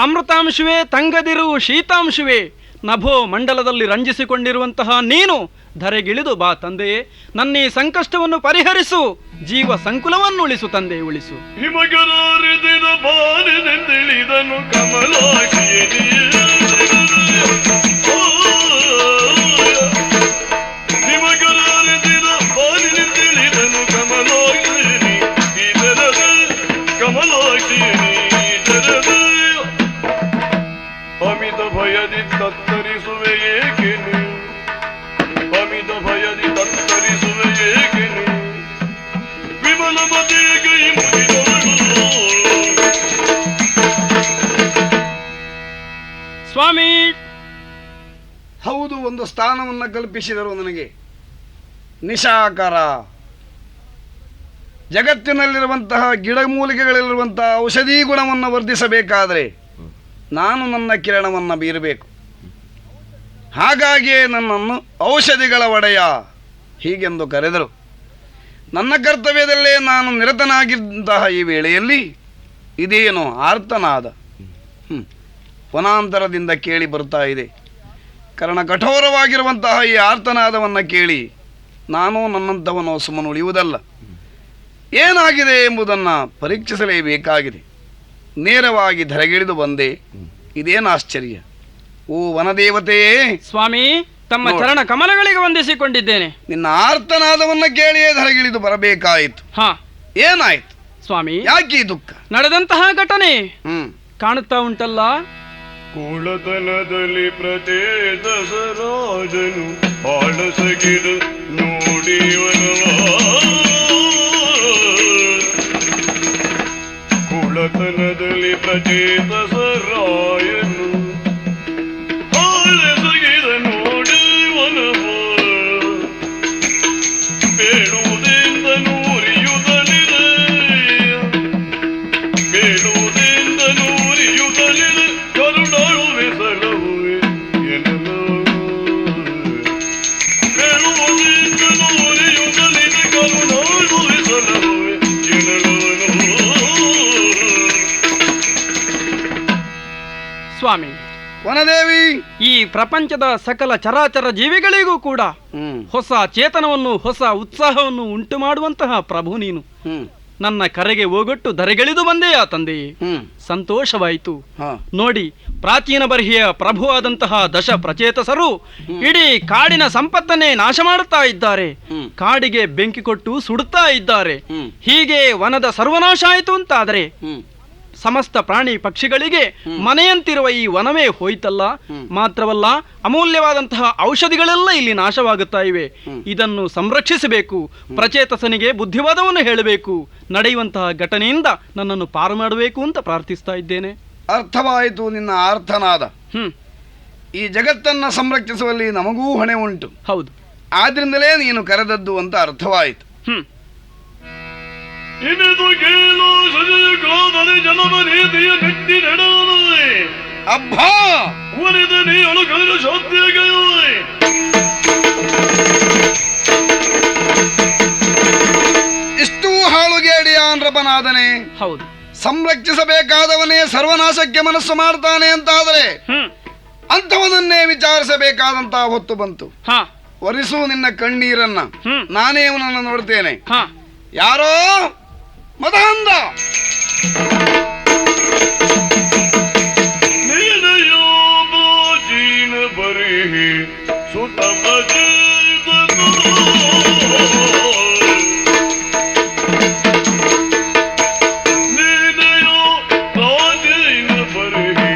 ಅಮೃತಾಂಶುವೆ, ತಂಗದಿರು ಶೀತಾಂಶುವೆ, ನಭೋ ಮಂಡಲದಲ್ಲಿ ರಂಜಿಸಿಕೊಂಡಿರುವಂತಹ ನೀನು ಧರೆಗಿಳಿದು ಬಾ ತಂದೆಯೇ. ನನ್ನ ಈ ಸಂಕಷ್ಟವನ್ನು ಪರಿಹರಿಸು, ಜೀವ ಸಂಕುಲವನ್ನು ಉಳಿಸು ತಂದೆ, ಉಳಿಸು. ಹಿಮಗರಾರಿದಿನ ಬಾರಿನೆಂದಿಳಿದನು ಕಮಲಾಕ್ಷಿಯೇ ಒಂದು ಸ್ಥಾನವನ್ನು ಕಲ್ಪಿಸಿದರು ನನಗೆ. ನಿಶಾಕರ, ಜಗತ್ತಿನಲ್ಲಿರುವಂತಹ ಗಿಡಮೂಲಿಕೆಗಳಲ್ಲಿರುವಂತಹ ಔಷಧಿ ಗುಣವನ್ನು ವರ್ಧಿಸಬೇಕಾದರೆ ನಾನು ನನ್ನ ಕಿರಣವನ್ನು ಬೀರಬೇಕು. ಹಾಗಾಗಿಯೇ ನನ್ನನ್ನು ಔಷಧಿಗಳ ಒಡೆಯ ಹೀಗೆಂದು ಕರೆದರು. ನನ್ನ ಕರ್ತವ್ಯದಲ್ಲೇ ನಾನು ನಿರತನಾಗಿದ್ದಂತಹ ಈ ವೇಳೆಯಲ್ಲಿ ಇದೇನು ಆರ್ತನಾದ ವನಾಂತರದಿಂದ ಕೇಳಿ ಬರ್ತಾ ಇದೆ. ಕರ್ಣ ಕಠೋರವಾಗಿರುವಂತಹ ಈ ಆರ್ತನಾದವನ್ನು ಕೇಳಿ ನಾನು ನನ್ನಂಥವನು ಸುಮ್ಮನೆ ಉಳಿಯುವುದಲ್ಲ. ಏನಾಗಿದೆ ಎಂಬುದನ್ನು ಪರೀಕ್ಷಿಸಲೇಬೇಕಾಗಿದೆ. ನೇರವಾಗಿ ಧರೆಗಿಳಿದು ಬಂದೆ. ಇದೇನು ಆಶ್ಚರ್ಯ! ಓ ವನದೇವತೆಯೇ, ಸ್ವಾಮಿ ತಮ್ಮ ಚರಣ ಕಮಲಗಳಿಗೆ ವಂದಿಸಿಕೊಂಡಿದ್ದೇನೆ. ನಿನ್ನ ಆರ್ತನಾದವನ್ನು ಕೇಳಿಯೇ ಧರೆಗಿಳಿದು ಬರಬೇಕಾಯಿತು. ಏನಾಯ್ತು ಸ್ವಾಮಿ? ಯಾಕೆ ಈ ದುಃಖ? ನಡೆದಂತಹ ಘಟನೆ ಕಾಣುತ್ತಾ ಉಂಟಲ್ಲ. ಕುಳತನದಲ್ಲಿ ಪ್ರಚೇತಸರಾಜನು ಆಳಸಗಿದ ನೋಡಿವನವ. ಕುಳತನದಲ್ಲಿ ಪ್ರಚೇತಸರಾಯನು ಆಳಸಗಿದ ನೋಡಿವನವ. ಬೇಡುವುದೆಂದ ನೂರಿಯುವುದಲಿದೆ, ಬೇಡುವುದೆಂದ ನೂರಿಯುವುದಲಿದೆ, ಕರುಣಾಳುವೆ ಸಲಹುವೆ ಎನ್ನಲು. ಬೇಡುವುದೆಂದ ನೂರಿಯುವುದಲಿದೆ, ಕರುಣಾಳುವೆ ಸಲಹುವೆ ಎನ್ನಲವನು. ಸ್ವಾಮಿ ವನದೇವಿ, ಈ ಪ್ರಪಂಚದ ಸಕಲ ಚರಾಚರ ಜೀವಿಗಳಿಗೂ ಕೂಡ ಹೊಸ ಚೇತನವನ್ನು, ಹೊಸ ಉತ್ಸಾಹವನ್ನು ಉಂಟು ಮಾಡುವಂತಹ ಪ್ರಭು ನೀನು. ನನ್ನ ಕರೆಗೆ ಹೋಗೊಟ್ಟು ಧರೆಗೆಳಿದು ಬಂದೆಯಾ ತಂದೆಯೇ? ಸಂತೋಷವಾಯಿತು. ನೋಡಿ, ಪ್ರಾಚೀನ ಬರ್ಹಿಯ ಪ್ರಭು ಆದಂತಹ ದಶ ಪ್ರಚೇತಸರು ಇಡೀ ಕಾಡಿನ ಸಂಪತ್ತನ್ನೇ ನಾಶ ಮಾಡುತ್ತಾ ಇದ್ದಾರೆ. ಕಾಡಿಗೆ ಬೆಂಕಿ ಕೊಟ್ಟು ಸುಡುತ್ತಾ ಇದ್ದಾರೆ. ಹೀಗೆ ವನದ ಸರ್ವನಾಶ ಆಯಿತು ಅಂತಾದರೆ ಸಮಸ್ತ ಪ್ರಾಣಿ ಪಕ್ಷಿಗಳಿಗೆ ಮನೆಯಂತಿರುವ ಈ ವನವೇ ಹೋಯ್ತಲ್ಲ. ಮಾತ್ರವಲ್ಲ, ಅಮೂಲ್ಯವಾದಂತಹ ಔಷಧಿಗಳೆಲ್ಲ ಇಲ್ಲಿ ನಾಶವಾಗುತ್ತಾ ಇವೆ. ಇದನ್ನು ಸಂರಕ್ಷಿಸಬೇಕು. ಪ್ರಚೇತಸನಿಗೆ ಬುದ್ಧಿವಾದವನ್ನು ಹೇಳಬೇಕು. ನಡೆಯುವಂತಹ ಘಟನೆಯಿಂದ ನನ್ನನ್ನು ಪಾರು ಮಾಡಬೇಕು ಅಂತ ಪ್ರಾರ್ಥಿಸ್ತಾ ಇದ್ದೇನೆ. ಅರ್ಥವಾಯಿತು ನಿನ್ನ ಆರ್ತನಾದ. ಈ ಜಗತ್ತನ್ನು ಸಂರಕ್ಷಿಸುವಲ್ಲಿ ನಮಗೂ ಹೊಣೆ ಉಂಟು. ಹೌದು, ಆದ್ರಿಂದಲೇ ನೀನು ಕರೆದದ್ದು ಅಂತ ಅರ್ಥವಾಯಿತು. ಇನಿದು ಕೇಳು ಸಜೀಕಾದರೆ ಜನಮ ನೀತಿಯ ಕಟ್ಟಿ ನಡೆಯುವೆ. ಅಬ್ಬಾ ಒಲಿದ ನೀಳು ಕಲಿರು ಶಾಂತಿಯಾಗಿರುವೆ. ಇಷ್ಟೂ ಹಾಳುಗೇಡಿಯ ನೃಪನಾದನೆ. ಹೌದು, ಸಂರಕ್ಷಿಸಬೇಕಾದವನೇ ಸರ್ವನಾಶಕ್ಕೆ ಮನಸ್ಸು ಮಾಡ್ತಾನೆ ಅಂತಾದರೆ ಅಂಥವನನ್ನೇ ವಿಚಾರಿಸಬೇಕಾದಂತಹ ಹೊತ್ತು ಬಂತು. ಒರಿಸು ನಿನ್ನ ಕಣ್ಣೀರನ್ನ, ನಾನೇ ಅವನನ್ನು ನೋಡ್ತೇನೆ. ಯಾರೋ ಮದಹಂದ, ನೀನೆಯೋ ಬಾಜಿನ ಬರಿಹಿ ಸುತ ಪ್ರಚೇತನು. ನೀನೆಯೋ ಬಾಜಿನ ಬರಿಹಿ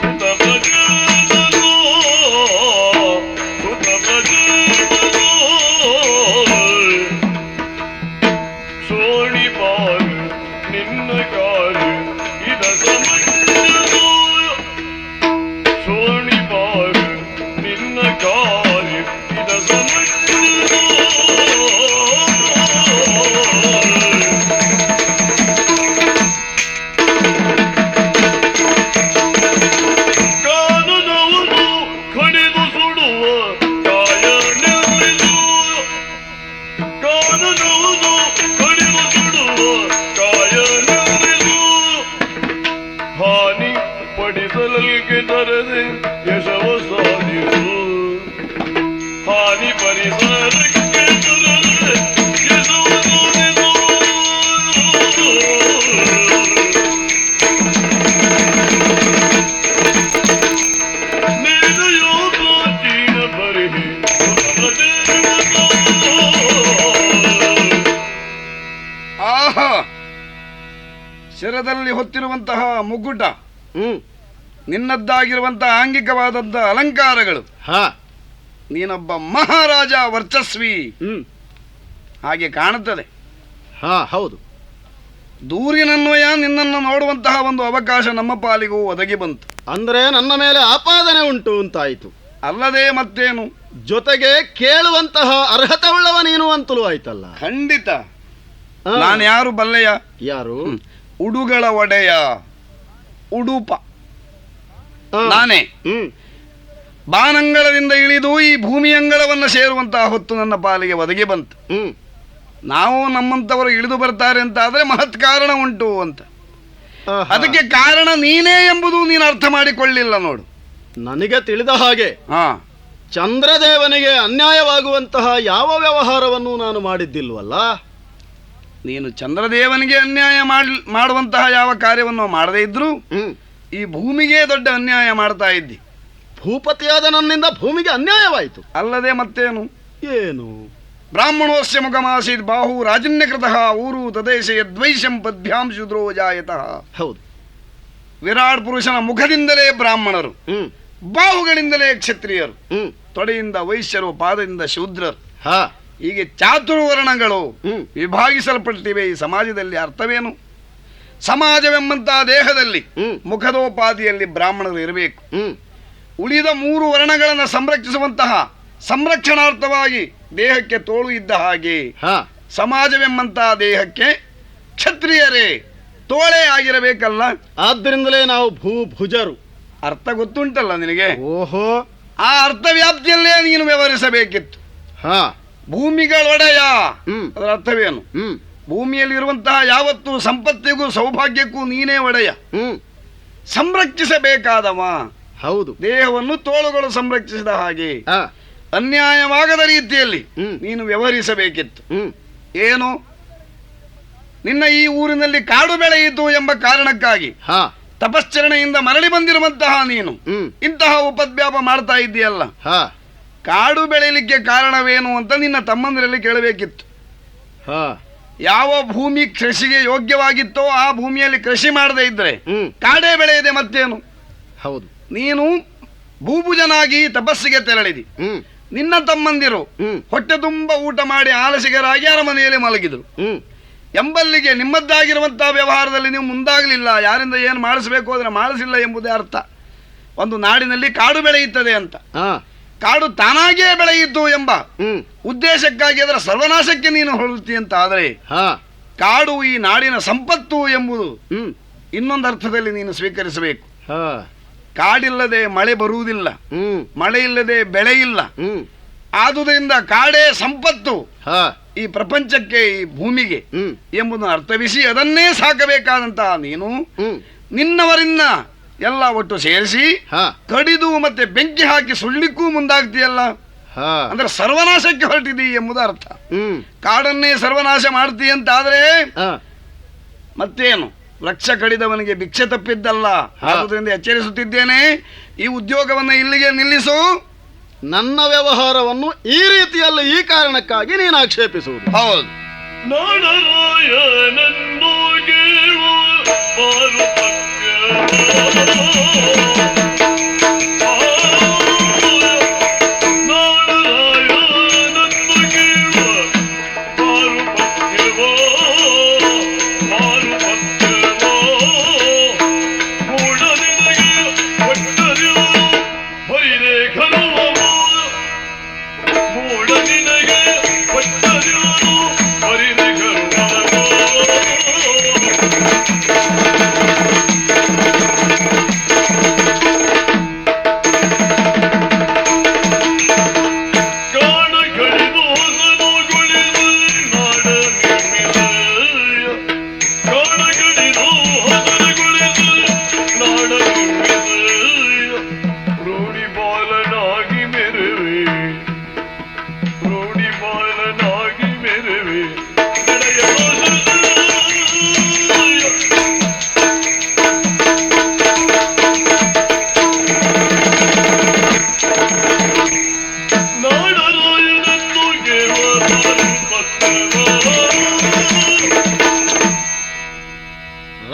ಸುತ ಪ್ರಚೇತನು, ಸುತ ಪ್ರಚೇತನು. ಸೋಣಿ ಪಾರು ನಿನ್ನ ಕಾರು ಇದ ಸಮಂಜಸೋ. ಸೋಣಿ ಪಾರು ನಿನ್ನ ಕಾರು ಇದ ಸಮಂಜಸೋ. ಕಾನನವನ್ನು ಕಡಿದು ಸುಡುವ ಕಾಯ ನಿಲ್ಲಿಸು. ಕಾನನವನ್ನು ಕಡಿದು ಸುಡುವ ಕಾಯ ನಿಲ್ಲಿಸು. ಹಾನಿ ಪಡಿಸಲಲ್ಗೆ ತರದೆ ಯಶವ ಸಾಧಿಸು. ಹಾನಿ ಪರಿಸರಕ್ಕೆ ತರದೆ ಯಶವ ಸಾಧಿಸು. ನೀನೆಯೋ ಪ್ರಾಚೀನ ಬರಿಹಿ ಆಹಾ, ಶಿರದಲ್ಲಿ ಹೊತ್ತಿರುವಂತಹ ಮುಗುಟ, ನಿನ್ನದ್ದಾಗಿರುವಂತಹ ಆಂಗಿಕವಾದಂತಹ ಅಲಂಕಾರಗಳು, ನೀನೊಬ್ಬ ಮಹಾರಾಜ, ವರ್ಚಸ್ವಿ ಹಾಗೆ ಕಾಣುತ್ತದೆ. ಹೌದು. ದೂರಿನನ್ವಯ ನಿನ್ನನ್ನು ನೋಡುವಂತಹ ಒಂದು ಅವಕಾಶ ನಮ್ಮ ಪಾಲಿಗೂ ಒದಗಿ ಬಂತು. ಅಂದರೆ ನನ್ನ ಮೇಲೆ ಆಪಾದನೆ ಉಂಟು ಅಂತಾಯಿತು. ಅಲ್ಲದೆ ಮತ್ತೇನು, ಜೊತೆಗೆ ಕೇಳುವಂತಹ ಅರ್ಹತೆ ಉಳ್ಳವ ನೀನು ಅಂತಲೂ ಆಯ್ತಲ್ಲ. ಖಂಡಿತ. ನಾನು ಯಾರು ಬಲ್ಲೆಯ? ಯಾರು? ಉಡುಗಳ ಒಡೆಯ, ಉಡುಪ ನಾನೇ. ಬಾನಂಗಳದಿಂದ ಇಳಿದು ಈ ಭೂಮಿ ಅಂಗಳವನ್ನು ಸೇರುವಂತಹ ಹೊತ್ತು ನನ್ನ ಪಾಲಿಗೆ ಒದಗಿ ಬಂತು. ನಾವು ನಮ್ಮಂತವರು ಇಳಿದು ಬರ್ತಾರೆ ಅಂತ ಆದ್ರೆ ಮಹತ್ ಕಾರಣ ಉಂಟು ಅಂತ. ಅದಕ್ಕೆ ಕಾರಣ ನೀನೇ ಎಂಬುದು ನೀನು ಅರ್ಥ ಮಾಡಿಕೊಳ್ಳಿಲ್ಲ ನೋಡು. ನನಗೆ ತಿಳಿದ ಹಾಗೆ ಚಂದ್ರದೇವನಿಗೆ ಅನ್ಯಾಯವಾಗುವಂತಹ ಯಾವ ವ್ಯವಹಾರವನ್ನು ನಾನು ಮಾಡಿದ್ದಿಲ್ವಲ್ಲ. ನೀನು ಚಂದ್ರದೇವನಿಗೆ ಅನ್ಯಾಯ ಮಾಡುವಂತಹ ಯಾವ ಕಾರ್ಯವನ್ನು ಮಾಡದೇ ಇದ್ರು ಈ ಭೂಮಿಗೆ ದೊಡ್ಡ ಅನ್ಯಾಯ ಮಾಡ್ತಾ ಇದ್ದಿ. ಭೂಪತಿಯಾದ ನನ್ನಿಂದ ಭೂಮಿಗೆ ಅನ್ಯಾಯವಾಯಿತು. ಅಲ್ಲದೆ ಮತ್ತೇನು? ಏನು? ಬ್ರಾಹ್ಮಣೋಸ್ಯ ಮುಖಮಾಸೀತ್ ಬಾಹು ರಾಜನ್ಯಕೃತಃ ಊರು ತದೇಶ ಯದ್ವೈಶ್ಯಂ ಪದ್ಭ್ಯಾಂ ಶೂದ್ರೋ ಜಾಯತಃ. ಹೌದು, ವಿರಾಟ್ ಪುರುಷನ ಮುಖದಿಂದಲೇ ಬ್ರಾಹ್ಮಣರು, ಬಾಹುಗಳಿಂದಲೇ ಕ್ಷತ್ರಿಯರು, ತೊಡೆಯಿಂದ ವೈಶ್ಯರು, ಪಾದದಿಂದ ಶೂದ್ರರು, ಹೀಗೆ ಚಾತುರ್ವರ್ಣಗಳು ವಿಭಾಗಿಸಲ್ಪಟ್ಟಿವೆ ಈ ಸಮಾಜದಲ್ಲಿ. ಅರ್ಥವೇನು? ಸಮಾಜವೆಂಬಂತಹ ದೇಹದಲ್ಲಿ ಮುಖದೋಪಾದಿಯಲ್ಲಿ ಬ್ರಾಹ್ಮಣರು ಇರಬೇಕು. ಉಳಿದ 3 ವರ್ಣಗಳನ್ನು ಸಂರಕ್ಷಿಸುವಂತಹ ಸಂರಕ್ಷಣಾರ್ಥವಾಗಿ ದೇಹಕ್ಕೆ ತೋಳು ಇದ್ದ ಹಾಗೆ ಸಮಾಜವೆಂಬಂತಹ ದೇಹಕ್ಕೆ ಕ್ಷತ್ರಿಯರೇ ತೋಳೇ ಆಗಿರಬೇಕಲ್ಲ. ಆದ್ದರಿಂದಲೇ ನಾವು ಭೂಭುಜರು. ಅರ್ಥ ಗೊತ್ತುಂಟಲ್ಲ ನಿನಗೆ? ಓಹೋ, ಆ ಅರ್ಥ ವ್ಯಾಪ್ತಿಯಲ್ಲೇ ನೀನು ವ್ಯವಹರಿಸಬೇಕಿತ್ತು. ಭೂಮಿಗಳೊಡೆಯ ಅದರ ಅರ್ಥವೇನು? ಭೂಮಿಯಲ್ಲಿರುವಂತಹ ಯಾವತ್ತು ಸಂಪತ್ತಿಗೂ ಸೌಭಾಗ್ಯಕ್ಕೂ ನೀನೇ ಒಡೆಯ, ಸಂರಕ್ಷಿಸಬೇಕಾದವ. ಹೌದು, ದೇಹವನ್ನು ತೋಳುಗಳು ಸಂರಕ್ಷಿಸಿದ ಹಾಗೆ ಅನ್ಯಾಯವಾಗದ ರೀತಿಯಲ್ಲಿ ನೀನು ವ್ಯವಹರಿಸಬೇಕಿತ್ತು. ಏನು? ನಿನ್ನ ಈ ಊರಿನಲ್ಲಿ ಕಾಡು ಬೆಳೆಯಿತು ಎಂಬ ಕಾರಣಕ್ಕಾಗಿ ತಪಶ್ಚರಣೆಯಿಂದ ಮರಳಿ ಬಂದಿರುವಂತಹ ನೀನು ಇಂತಹ ಉಪದ್ವ್ಯಾಪ ಮಾಡ್ತಾ ಇದ್ದೀಯಲ್ಲ. ಕಾಡು ಬೆಳೆಯಲಿಕ್ಕೆ ಕಾರಣವೇನು ಅಂತ ನಿನ್ನ ತಮ್ಮಂದಿರಲ್ಲಿ ಕೇಳಬೇಕಿತ್ತು. ಯಾವ ಭೂಮಿ ಕೃಷಿಗೆ ಯೋಗ್ಯವಾಗಿತ್ತೋ ಆ ಭೂಮಿಯಲ್ಲಿ ಕೃಷಿ ಮಾಡದೇ ಇದ್ರೆ ಕಾಡೇ ಬೆಳೆಯದೆ ಮತ್ತೇನು? ಹೌದು, ನೀನು ಭೂಭುಜನಾಗಿ ತಪಸ್ಸಿಗೆ ತೆರಳಿದಿ. ನಿನ್ನ ತಮ್ಮಂದಿರು ಹೊಟ್ಟೆ ತುಂಬ ಊಟ ಮಾಡಿ ಆಲಸಿಗರಾಗಿ ಅರಮನೆಯಲ್ಲಿ ಮಲಗಿದ್ರು. ಎಂಬಲ್ಲಿಗೆ ನಿಮ್ಮದ್ದಾಗಿರುವಂತಹ ವ್ಯವಹಾರದಲ್ಲಿ ನೀವು ಮುಂದಾಗಲಿಲ್ಲ. ಯಾರಿಂದ ಏನು ಮಾಡಿಸಬೇಕು ಅಂದ್ರೆ ಮಾಡಿಸಿಲ್ಲ ಎಂಬುದೇ ಅರ್ಥ. ಒಂದು ನಾಡಿನಲ್ಲಿ ಕಾಡು ಬೆಳೆಯುತ್ತದೆ ಅಂತ, ಕಾಡು ತಾನಾಗಿಯೇ ಬೆಳೆಯಿತು ಎಂಬ ಉದ್ದೇಶಕ್ಕಾಗಿ ಅದರ ಸರ್ವನಾಶಕ್ಕೆ ನೀನು ಹೊರಡ್ತಿ ಅಂತ ಆದರೆ ಕಾಡು ಈ ನಾಡಿನ ಸಂಪತ್ತು ಎಂಬುದು ಇನ್ನೊಂದು ಅರ್ಥದಲ್ಲಿ ನೀನು ಸ್ವೀಕರಿಸಬೇಕು. ಕಾಡಿಲ್ಲದೆ ಮಳೆ ಬರುವುದಿಲ್ಲ, ಮಳೆ ಇಲ್ಲದೆ ಬೆಳೆ ಇಲ್ಲ. ಆದುದರಿಂದ ಕಾಡೇ ಸಂಪತ್ತು ಈ ಪ್ರಪಂಚಕ್ಕೆ, ಈ ಭೂಮಿಗೆ ಎಂಬುದನ್ನು ಅರ್ಥವಿಸಿ ಅದನ್ನೇ ಸಾಕಬೇಕಾದಂತಹ ನೀನು ನಿನ್ನವರಿಂದ ಎಲ್ಲ ಒಟ್ಟು ಸೇರಿಸಿ ಕಡಿದು ಮತ್ತೆ ಬೆಂಕಿ ಹಾಕಿ ಸುಳ್ಳಿಕ್ಕೂ ಮುಂದಾಗ್ತೀಯಲ್ಲ. ಅಂದ್ರೆ ಸರ್ವನಾಶಕ್ಕೆ ಹೊರಟಿದ್ದೀ ಎಂಬುದು ಅರ್ಥ. ಕಾಡನ್ನೇ ಸರ್ವನಾಶ ಮಾಡ್ತೀಯಂತಾದ್ರೆ ಮತ್ತೇನು? ಲಕ್ಷ ಕಡಿದವನಿಗೆ ಭಿಕ್ಷೆ ತಪ್ಪಿದ್ದಲ್ಲ. ಆದುದರಿಂದ ಎಚ್ಚರಿಸುತ್ತಿದ್ದೇನೆ, ಈ ಉದ್ಯೋಗವನ್ನು ಇಲ್ಲಿಗೆ ನಿಲ್ಲಿಸು. ನನ್ನ ವ್ಯವಹಾರವನ್ನು ಈ ರೀತಿಯಲ್ಲಿ ಈ ಕಾರಣಕ್ಕಾಗಿ ನೀನು ಆಕ್ಷೇಪಿಸುವುದು ಹೌದು.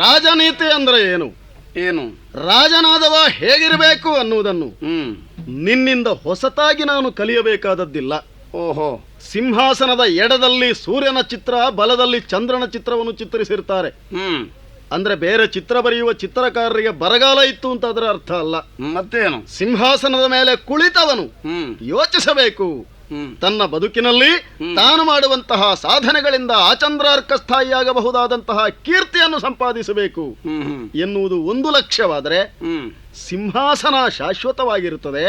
ರಾಜನೀತಿ ಅಂದ್ರೆ ಏನು? ಏನು? ರಾಜನಾದವ ಹೇಗಿರಬೇಕು ಅನ್ನುವುದನ್ನು ನಿನ್ನಿಂದ ಹೊಸತಾಗಿ ನಾನು ಕಲಿಯಬೇಕಾದದ್ದಿಲ್ಲ. ಓಹೋ. ಸಿಂಹಾಸನದ ಎಡದಲ್ಲಿ ಸೂರ್ಯನ ಚಿತ್ರ, ಬಲದಲ್ಲಿ ಚಂದ್ರನ ಚಿತ್ರವನ್ನು ಚಿತ್ರಿಸಿರ್ತಾರೆ. ಅಂದ್ರೆ ಬೇರೆ ಚಿತ್ರ ಬರೆಯುವ ಚಿತ್ರಕಾರರಿಗೆ ಬರಗಾಲ ಇತ್ತು ಅಂತ ಅದರ ಅರ್ಥ ಅಲ್ಲ. ಮತ್ತೇನು? ಸಿಂಹಾಸನದ ಮೇಲೆ ಕುಳಿತವನು ಯೋಚಿಸಬೇಕು, ತನ್ನ ಬದುಕಿನಲ್ಲಿ ತಾನು ಮಾಡುವಂತಹ ಸಾಧನೆಗಳಿಂದ ಆಚಂದ್ರಾರ್ಕ ಸ್ಥಾಯಿಯಾಗಬಹುದಾದಂತಹ ಕೀರ್ತಿಯನ್ನು ಸಂಪಾದಿಸಬೇಕು ಎನ್ನುವುದು ಒಂದು ಲಕ್ಷ್ಯವಾದರೆ, ಸಿಂಹಾಸನ ಶಾಶ್ವತವಾಗಿರುತ್ತದೆ,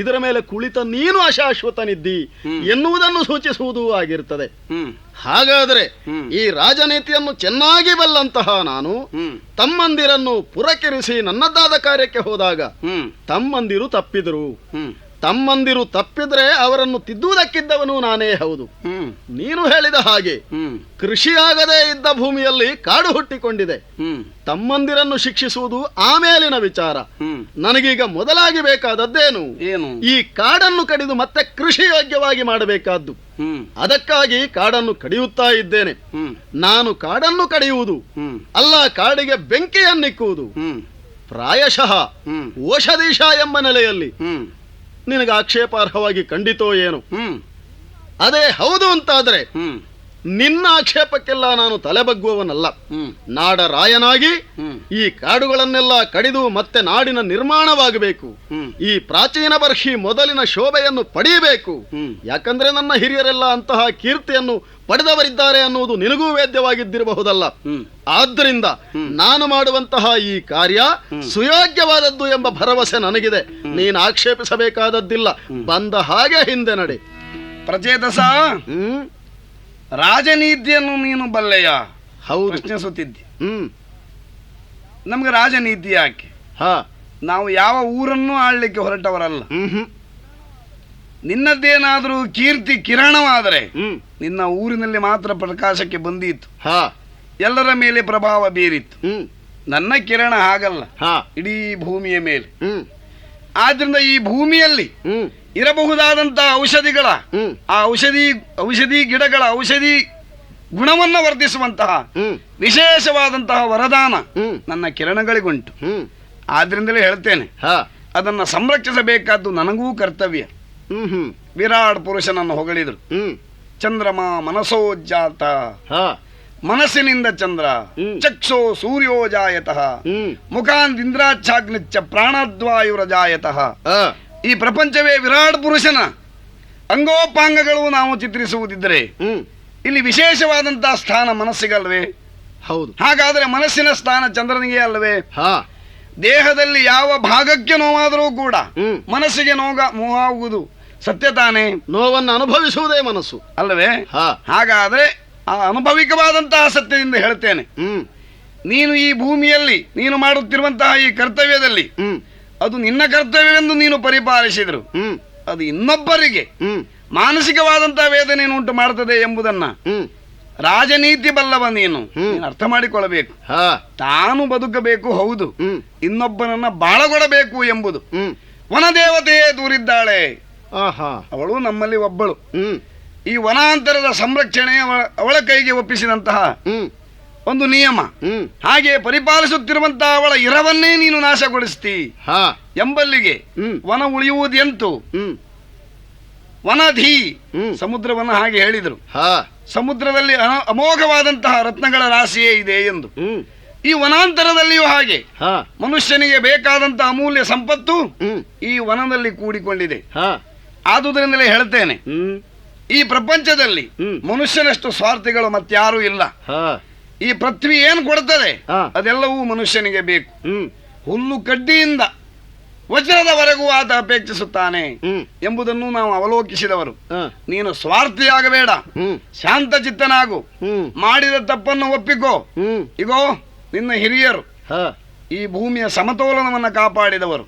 ಇದರ ಮೇಲೆ ಕುಳಿತ ನೀನು ಅಶಾಶ್ವತನಿದ್ದಿ ಎನ್ನುವುದನ್ನು ಸೂಚಿಸುವುದು ಆಗಿರುತ್ತದೆ. ಹಾಗಾದರೆ ಈ ರಾಜನೀತಿಯನ್ನು ಚೆನ್ನಾಗಿ ಬಲ್ಲಂತಹ ನಾನು ತಮ್ಮಂದಿರನ್ನು ಪುರಕಿರಿಸಿ ನನ್ನದಾದ ಕಾರ್ಯಕ್ಕೆ ಹೋದಾಗ ತಮ್ಮಂದಿರು ತಪ್ಪಿದರು. ತಮ್ಮಂದಿರು ತಪ್ಪಿದ್ರೆ ಅವರನ್ನು ತಿದ್ದುವುದಕ್ಕಿದ್ದವನು ನಾನೇ ಹೌದು. ನೀನು ಹೇಳಿದ ಹಾಗೆ ಕೃಷಿಯಾಗದೇ ಇದ್ದ ಭೂಮಿಯಲ್ಲಿ ಕಾಡು ಹುಟ್ಟಿಕೊಂಡಿದೆ. ತಮ್ಮಂದಿರನ್ನು ಶಿಕ್ಷಿಸುವುದು ಆಮೇಲಿನ ವಿಚಾರ. ನನಗೀಗ ಮೊದಲಾಗಿ ಬೇಕಾದದ್ದೇನು? ಈ ಕಾಡನ್ನು ಕಡಿದು ಮತ್ತೆ ಕೃಷಿ ಯೋಗ್ಯವಾಗಿ ಮಾಡಬೇಕಾದ್ದು. ಅದಕ್ಕಾಗಿ ಕಾಡನ್ನು ಕಡಿಯುತ್ತಾ ಇದ್ದೇನೆ. ನಾನು ಕಾಡನ್ನು ಕಡಿಯುವುದು ಅಲ್ಲ, ಕಾಡಿಗೆ ಬೆಂಕಿಯನ್ನಿಕ್ಕುವುದು ಪ್ರಾಯಶಃ ಓಷಧೀಶ ಎಂಬ ನೆಲೆಯಲ್ಲಿ ನಿನಗೆ ಆಕ್ಷೇಪಾರ್ಹವಾಗಿ ಕಂಡಿತೋ ಏನು? ಅದೇ ಹೌದು ಅಂತಾದ್ರೆ ನಿನ್ನ ಆಕ್ಷೇಪಕ್ಕೆಲ್ಲ ನಾನು ತಲೆಬಗ್ಗುವವನಲ್ಲ. ನಾಡ ರಾಯನಾಗಿ ಈ ಕಾಡುಗಳನ್ನೆಲ್ಲ ಕಡಿದು ಮತ್ತೆ ನಾಡಿನ ನಿರ್ಮಾಣವಾಗಬೇಕು. ಈ ಪ್ರಾಚೀನ ಬರ್ಷಿ ಮೊದಲಿನ ಶೋಭೆಯನ್ನು ಪಡೆಯಬೇಕು. ಯಾಕಂದ್ರೆ ನನ್ನ ಹಿರಿಯರೆಲ್ಲ ಅಂತಹ ಕೀರ್ತಿಯನ್ನು ಪಡೆದವರಿದ್ದಾರೆ ಅನ್ನುವುದು ನಿನಗೂ ವೇದ್ಯವಾಗಿದ್ದಿರಬಹುದಲ್ಲ. ಆದ್ದರಿಂದ ನಾನು ಮಾಡುವಂತಹ ಈ ಕಾರ್ಯ ಸುಯೋಗ್ಯವಾದದ್ದು ಎಂಬ ಭರವಸೆ ನನಗಿದೆ. ನೀನು ಆಕ್ಷೇಪಿಸಬೇಕಾದದ್ದಿಲ್ಲ. ಬಂದ ಹಾಗೆ ಹಿಂದೆ ನಡೆ. ಪ್ರಚೇತಸ, ರಾಜನೀತಿಯನ್ನು ನೀನು ಬಲ್ಲೆಯ? ಹೌದು, ಪ್ರಶ್ನಿಸುತ್ತಿದ್ದಿ. ನಮ್ಗೆ ರಾಜನೀತಿ ಯಾಕೆ? ನಾವು ಯಾವ ಊರನ್ನು ಆಳ್ಲಿಕ್ಕೆ ಹೊರಟವರಲ್ಲ. ನಿನ್ನದ್ದೇನಾದ್ರೂ ಕೀರ್ತಿ ಕಿರಣವಾದರೆ ನಿನ್ನ ಊರಿನಲ್ಲಿ ಮಾತ್ರ ಪ್ರಕಾಶಕ್ಕೆ ಬಂದೀತು, ಎಲ್ಲರ ಮೇಲೆ ಪ್ರಭಾವ ಬೀರಿತ್ತು. ನನ್ನ ಕಿರಣ ಹಾಗಲ್ಲ, ಇಡೀ ಭೂಮಿಯ ಮೇಲೆ. ಆದ್ರಿಂದ ಈ ಭೂಮಿಯಲ್ಲಿ ಇರಬಹುದಾದಂತಹ ಔಷಧಿಗಳ ಔಷಧಿ ಗಿಡಗಳ ಔಷಧಿ ಗುಣವನ್ನು ವರ್ಧಿಸುವಂತಹ ವಿಶೇಷವಾದಂತಹ ವರದಾನ ನನ್ನ ಕಿರಣಗಳಿಗುಂಟು. ಆದ್ರಿಂದಲೇ ಹೇಳ್ತೇನೆ, ಅದನ್ನ ಸಂರಕ್ಷಿಸಬೇಕಾದ್ದು ನನಗೂ ಕರ್ತವ್ಯ. ವಿರಾಟ್ ಪುರುಷನನ್ನು ಹೊಗಳಿದ್ರು. ಚಂದ್ರಮ ಮನಸೋಜ್ಜಾತ, ಮನಸ್ಸಿನಿಂದ ಚಂದ್ರ, ಚಕ್ಷೋ ಸೂರ್ಯೋಜಾಯತಃ, ಮುಖಾಂದಿಂದ್ರಾಚ್ಛಾಗ್ನಿಚ್ಚ ಪ್ರಾಣದ್ವಾಯುರಜಾಯತಃ. ಈ ಪ್ರಪಂಚವೇ ವಿರಾಟ್ ಪುರುಷನ ಅಂಗೋಪಾಂಗಗಳು ನಾವು ಚಿತ್ರಿಸುವುದಿದ್ದರೆ ಇಲ್ಲಿ ವಿಶೇಷವಾದಂತಹ ಸ್ಥಾನ ಮನಸ್ಸಿಗಲ್ವೇ? ಹೌದು. ಹಾಗಾದರೆ ಮನಸ್ಸಿನ ಸ್ಥಾನ ಚಂದ್ರನಿಗೆ ಅಲ್ಲವೇ? ದೇಹದಲ್ಲಿ ಯಾವ ಭಾಗಕ್ಕೆ ನೋವಾದರೂ ಕೂಡ ಮನಸ್ಸಿಗೆ ನೋವಾಗುವುದು ಸತ್ಯ ತಾನೇ? ನೋವನ್ನು ಅನುಭವಿಸುವುದೇ ಮನಸ್ಸು ಅಲ್ಲವೇ? ಹಾಗಾದ್ರೆ ಆ ಅನುಭವಿಕವಾದಂತಹ ಸತ್ಯದಿಂದ ಹೇಳ್ತೇನೆ, ನೀನು ಈ ಭೂಮಿಯಲ್ಲಿ ನೀನು ಮಾಡುತ್ತಿರುವಂತಹ ಈ ಕರ್ತವ್ಯದಲ್ಲಿ ಅದು ನಿನ್ನ ಕರ್ತವ್ಯವೆಂದು ನೀನು ಪರಿಪಾಲಿಸಿದ್ರು ಅದು ಇನ್ನೊಬ್ಬರಿಗೆ ಮಾನಸಿಕವಾದಂತಹ ವೇದನೆಯನ್ನು ಉಂಟು ಮಾಡುತ್ತದೆ ಎಂಬುದನ್ನ ರಾಜನೀತಿ ಬಲ್ಲವ ನೀನು ಅರ್ಥ ಮಾಡಿಕೊಳ್ಳಬೇಕು. ತಾನು ಬದುಕಬೇಕು, ಹೌದು, ಇನ್ನೊಬ್ಬನನ್ನ ಬಾಳಗೊಡಬೇಕು ಎಂಬುದು. ವನದೇವತೆಯೇ ದೂರಿದ್ದಾಳೆ, ಅವಳು ನಮ್ಮಲ್ಲಿ ಒಬ್ಬಳು. ಈ ವನಾಂತರದ ಸಂರಕ್ಷಣೆ ಅವಳ ಕೈಗೆ ಒಪ್ಪಿಸಿದಂತಹ ಒಂದು ನಿಯಮ. ಹಾಗೆ ಪರಿಪಾಲಿಸುತ್ತಿರುವಂತಹ ಅವಳ ಇರವನ್ನೇ ನೀನು ನಾಶಗೊಳಿಸ್ತಿ ಎಂಬಲ್ಲಿಗೆ ವನ ಉಳಿಯುವುದೆಂತು? ವನಧಿ, ಸಮುದ್ರವನ್ನು ಹಾಗೆ ಹೇಳಿದರು. ಸಮುದ್ರದಲ್ಲಿ ಅಮೋಘವಾದಂತಹ ರತ್ನಗಳ ರಾಶಿಯೇ ಇದೆ ಎಂದು. ಈ ವನಾಂತರದಲ್ಲಿಯೂ ಹಾಗೆ ಮನುಷ್ಯನಿಗೆ ಬೇಕಾದಂತಹ ಅಮೂಲ್ಯ ಸಂಪತ್ತು ಈ ವನದಲ್ಲಿ ಕೂಡಿಕೊಂಡಿದೆ. ಆದುದರಿಂದಲೇ ಹೇಳ್ತೇನೆ, ಈ ಪ್ರಪಂಚದಲ್ಲಿ ಮನುಷ್ಯನಷ್ಟು ಸ್ವಾರ್ಥಿಗಳು ಮತ್ಯಾರೂ ಇಲ್ಲ. ಈ ಪೃಥ್ವಿ ಏನು ಕೊಡುತ್ತದೆ ಅದೆಲ್ಲವೂ ಮನುಷ್ಯನಿಗೆ ಬೇಕು. ಹುಲ್ಲು ಕಡ್ಡಿಯಿಂದ ವಜ್ರದವರೆಗೂ ಆತ ಅಪೇಕ್ಷಿಸುತ್ತಾನೆ ಎಂಬುದನ್ನು ನಾವು ಅವಲೋಕಿಸಿದವರು. ನೀನು ಸ್ವಾರ್ಥಿಯಾಗಬೇಡ, ಶಾಂತ ಚಿತ್ತನಾಗು, ಮಾಡಿದ ತಪ್ಪನ್ನು ಒಪ್ಪಿಕೋ. ಇಗೋ ನಿನ್ನ ಹಿರಿಯರು ಈ ಭೂಮಿಯ ಸಮತೋಲನವನ್ನು ಕಾಪಾಡಿದವರು,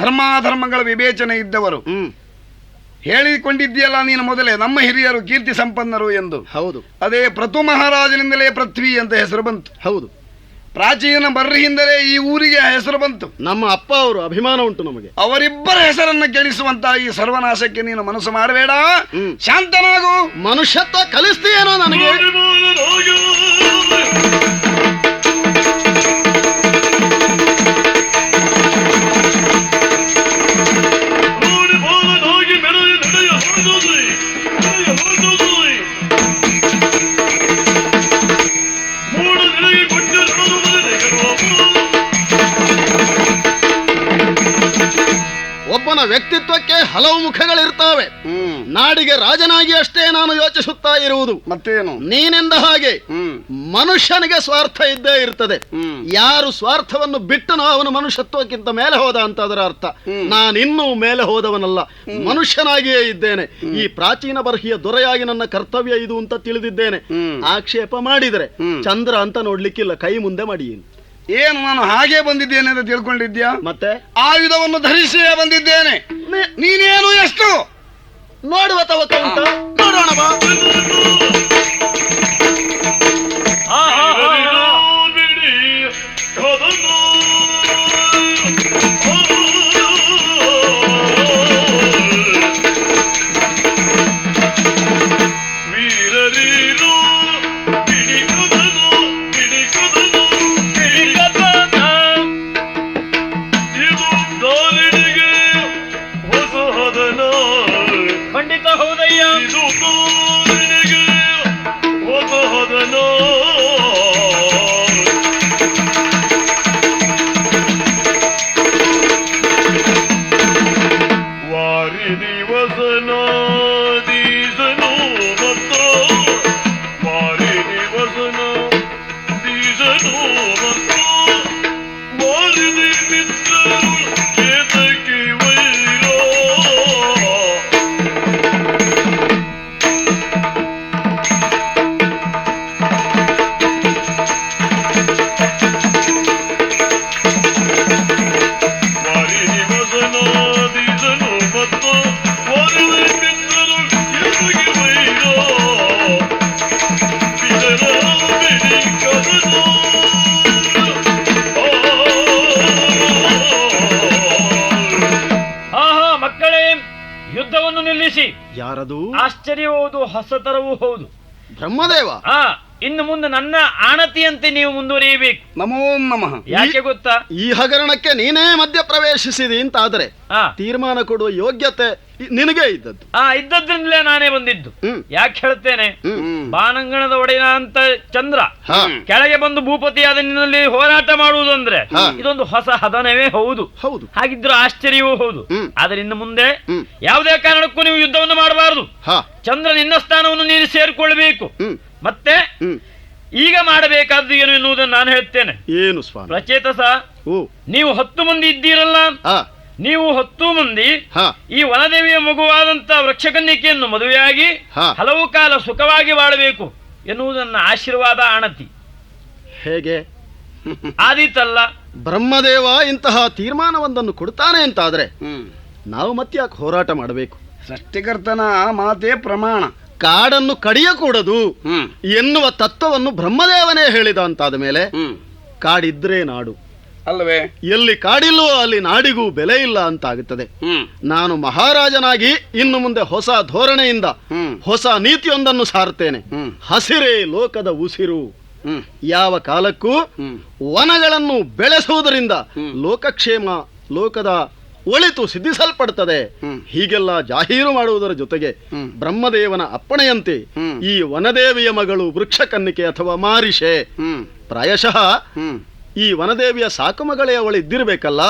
ಧರ್ಮಾಧರ್ಮಗಳ ವಿವೇಚನೆ ಇದ್ದವರು. ಹೇಳಿಕೊಂಡಿದ್ದೀಯಲ್ಲ ನೀನು ಮೊದಲೇ, ನಮ್ಮ ಹಿರಿಯರು ಕೀರ್ತಿ ಸಂಪನ್ನರು ಎಂದು. ಹೌದು, ಅದೇ ಪ್ರತು ಮಹಾರಾಜನಿಂದಲೇ ಪೃಥ್ವಿ ಅಂತ ಹೆಸರು ಬಂತು. ಹೌದು, ಪ್ರಾಚೀನ ಬರ್ರಿಯಿಂದಲೇ ಈ ಊರಿಗೆ ಹೆಸರು ಬಂತು. ನಮ್ಮ ಅಪ್ಪ ಅವರು ಅಭಿಮಾನ ಉಂಟು ನಮಗೆ. ಅವರಿಬ್ಬರ ಹೆಸರನ್ನು ಕೆಡಿಸುವಂತಹ ಈ ಸರ್ವನಾಶಕ್ಕೆ ನೀನು ಮನಸ್ಸು ಮಾಡಬೇಡ, ಶಾಂತನಾಗು. ಮನುಷ್ಯತ್ವ ಕಲಿಸ್ತೀಯೇನೋ ನನಗೆ. ಮೂಡ ನಿನಗೆ ಕೊಟ್ಟು ವ್ಯಕ್ತಿತ್ವಕ್ಕೆ ಹಲವು ಮುಖಗಳಿರ್ತಾವೆ. ನಾಡಿಗೆ ರಾಜನಾಗಿ ಅಷ್ಟೇ ನಾನು ಯೋಚಿಸುತ್ತಾ ಇರುವುದು. ಮತ್ತೇನು? ನೀನೆಂದ ಹಾಗೆ ಮನುಷ್ಯನಿಗೆ ಸ್ವಾರ್ಥ ಇದ್ದೇ ಇರ್ತದೆ. ಯಾರು ಸ್ವಾರ್ಥವನ್ನು ಬಿಟ್ಟನೋ ಅವನು ಮನುಷ್ಯತ್ವಕ್ಕಿಂತ ಮೇಲೆ ಹೋದ ಅಂತ ಅದರ ಅರ್ಥ. ನಾನಿನ್ನೂ ಮೇಲೆ ಹೋದವನಲ್ಲ, ಮನುಷ್ಯನಾಗಿಯೇ ಇದ್ದೇನೆ. ಈ ಪ್ರಾಚೀನ ಬರ್ಹಿಯ ದೊರೆಯಾಗಿ ನನ್ನ ಕರ್ತವ್ಯ ಇದು ಅಂತ ತಿಳಿದಿದ್ದೇನೆ. ಆಕ್ಷೇಪ ಮಾಡಿದರೆ ಚಂದ್ರ ಅಂತ ನೋಡ್ಲಿಕ್ಕಿಲ್ಲ, ಕೈ ಮುಂದೆ ಮಾಡಿ. ಏನು ನಾನು ಹಾಗೆ ಬಂದಿದ್ದೇನೆ ಅಂತ ತಿಳ್ಕೊಂಡಿದ್ಯಾ? ಮತ್ತೆ ಆಯುಧವನ್ನು ಧರಿಸಿಯೇ ಬಂದಿದ್ದೇನೆ. ನೀನೇನು ಎಷ್ಟು ನೋಡುವ ತವಕ ಉಂಟ, ನೋಡೋಣ ಬಾ. ಖಂಡಿತ ಹೌದಯ್ಯ. ಯುದ್ಧವನ್ನು ನಿಲ್ಲಿಸಿ. ಯಾರದು? ಆಶ್ಚರ್ಯವೂ ಹೌದು, ಹೊಸತರವೂ ಹೌದು. ಬ್ರಹ್ಮದೇವ. ಇನ್ನು ಮುಂದೆ ನನ್ನ ಆಣತಿಯಂತೆ ನೀವು ಮುಂದುವರಿಯಬೇಕು. ನಮೋ ನಮಃ. ಯಾಕೆ ಗೊತ್ತಾ? ಈ ಹಗರಣಕ್ಕೆ ನೀನೇ ಮಧ್ಯ ಪ್ರವೇಶಿಸಿದಿ ಅಂತಾದರೆ ತೀರ್ಮಾನ ಕೊಡುವ ಯೋಗ್ಯತೆ ನಿನಗೆ ಇದ್ದದ್ದು. ಇದ್ದದ್ರಿಂದಲೇ ನಾನೇ ಬಂದಿದ್ದು. ಯಾಕೆ ಹೇಳ್ತೇನೆ? ಬಾನಂಗಣದ ಒಡೆಯನ ಅಂತ ಚಂದ್ರ ಕೆಳಗೆ ಬಂದು ಭೂಪತಿಯಾದ ನಿನ್ನಲ್ಲಿ ಹೋರಾಟ ಮಾಡುವುದಂದ್ರೆ ಇದೊಂದು ಹೊಸ ಹದನವೇ ಹೌದು. ಹೌದು. ಹಾಗಿದ್ರು ಆಶ್ಚರ್ಯವೂ ಹೌದು. ಆದ್ರೆ ಇನ್ನು ಮುಂದೆ ಯಾವುದೇ ಕಾರಣಕ್ಕೂ ನೀವು ಯುದ್ಧವನ್ನು ಮಾಡಬಾರದು. ಚಂದ್ರ ನಿನ್ನ ಸ್ಥಾನವನ್ನು ನೀನು ಸೇರಿಕೊಳ್ಬೇಕು. ಮತ್ತೆ ಈಗ ಮಾಡಬೇಕಾದ್ದು ಏನು ಎನ್ನುವುದನ್ನು ನಾನು ಹೇಳ್ತೇನೆ. ಏನು ಸ್ವಾಮಿ? ಪ್ರಚೇತಸ, ನೀವು 10 ಮಂದಿ ಇದ್ದೀರಲ್ಲ, ನೀವು 10 ಮಂದಿ ಈ ವನದೇವಿಯ ಮಗುವಾದಂತ ವೃಕ್ಷಕನ್ಯಕೆಯನ್ನು ಮದುವೆಯಾಗಿ ಹಲವು ಕಾಲ ಸುಖವಾಗಿ ಬಾಳಬೇಕು ಎನ್ನುವುದನ್ನ ಆಶೀರ್ವಾದ ಆಣತಿ. ಹೇಗೆ ಆದೀತಲ್ಲ? ಬ್ರಹ್ಮದೇವ ಇಂತಹ ತೀರ್ಮಾನವೊಂದನ್ನು ಕೊಡ್ತಾನೆ ಅಂತಾದ್ರೆ ನಾವು ಮತ್ತೆ ಯಾಕೆ ಹೋರಾಟ ಮಾಡಬೇಕು? ಸೃಷ್ಟಿಕರ್ತನ ಮಾತೇ ಪ್ರಮಾಣ. ಕಾಡನ್ನು ಕಡಿಯಕೂಡದು ಎನ್ನುವ ತತ್ವವನ್ನು ಬ್ರಹ್ಮದೇವನೇ ಹೇಳಿದ ಅಂತಾದ ಮೇಲೆ ಕಾಡಿದ್ರೆ ನಾಡು ಅಲ್ಲವೇ? ಎಲ್ಲಿ ಕಾಡಿಲ್ಲೋ ಅಲ್ಲಿ ನಾಡಿಗೂ ಬೆಲೆ ಇಲ್ಲ ಅಂತಾಗುತ್ತದೆ. ನಾನು ಮಹಾರಾಜನಾಗಿ ಇನ್ನು ಮುಂದೆ ಹೊಸ ಧೋರಣೆಯಿಂದ ಹೊಸ ನೀತಿಯೊಂದನ್ನು ಸಾರ್ತೇನೆ. ಹಸಿರೇ ಲೋಕದ ಉಸಿರು. ಯಾವ ಕಾಲಕ್ಕೂ ವನಗಳನ್ನು ಬೆಳೆಸುವುದರಿಂದ ಲೋಕಕ್ಷೇಮ, ಲೋಕದ ಒಳಿತು ಸಿದ್ಧಿಸಲ್ಪಡುತ್ತದೆ. ಹೀಗೆಲ್ಲ ಜಾಹೀರು ಮಾಡುವುದರ ಜೊತೆಗೆ ಬ್ರಹ್ಮದೇವನ ಅಪ್ಪಣೆಯಂತೆ ಈ ವನದೇವಿಯ ಮಗಳು ವೃಕ್ಷಕನ್ನಿಕೆ ಅಥವಾ ಮಾರಿಷೆ, ಪ್ರಾಯಶಃ ಈ ವನದೇವಿಯ ಸಾಕುಮಗಳೇ ಅವಳು ಇದ್ದಿರಬೇಕಲ್ಲ.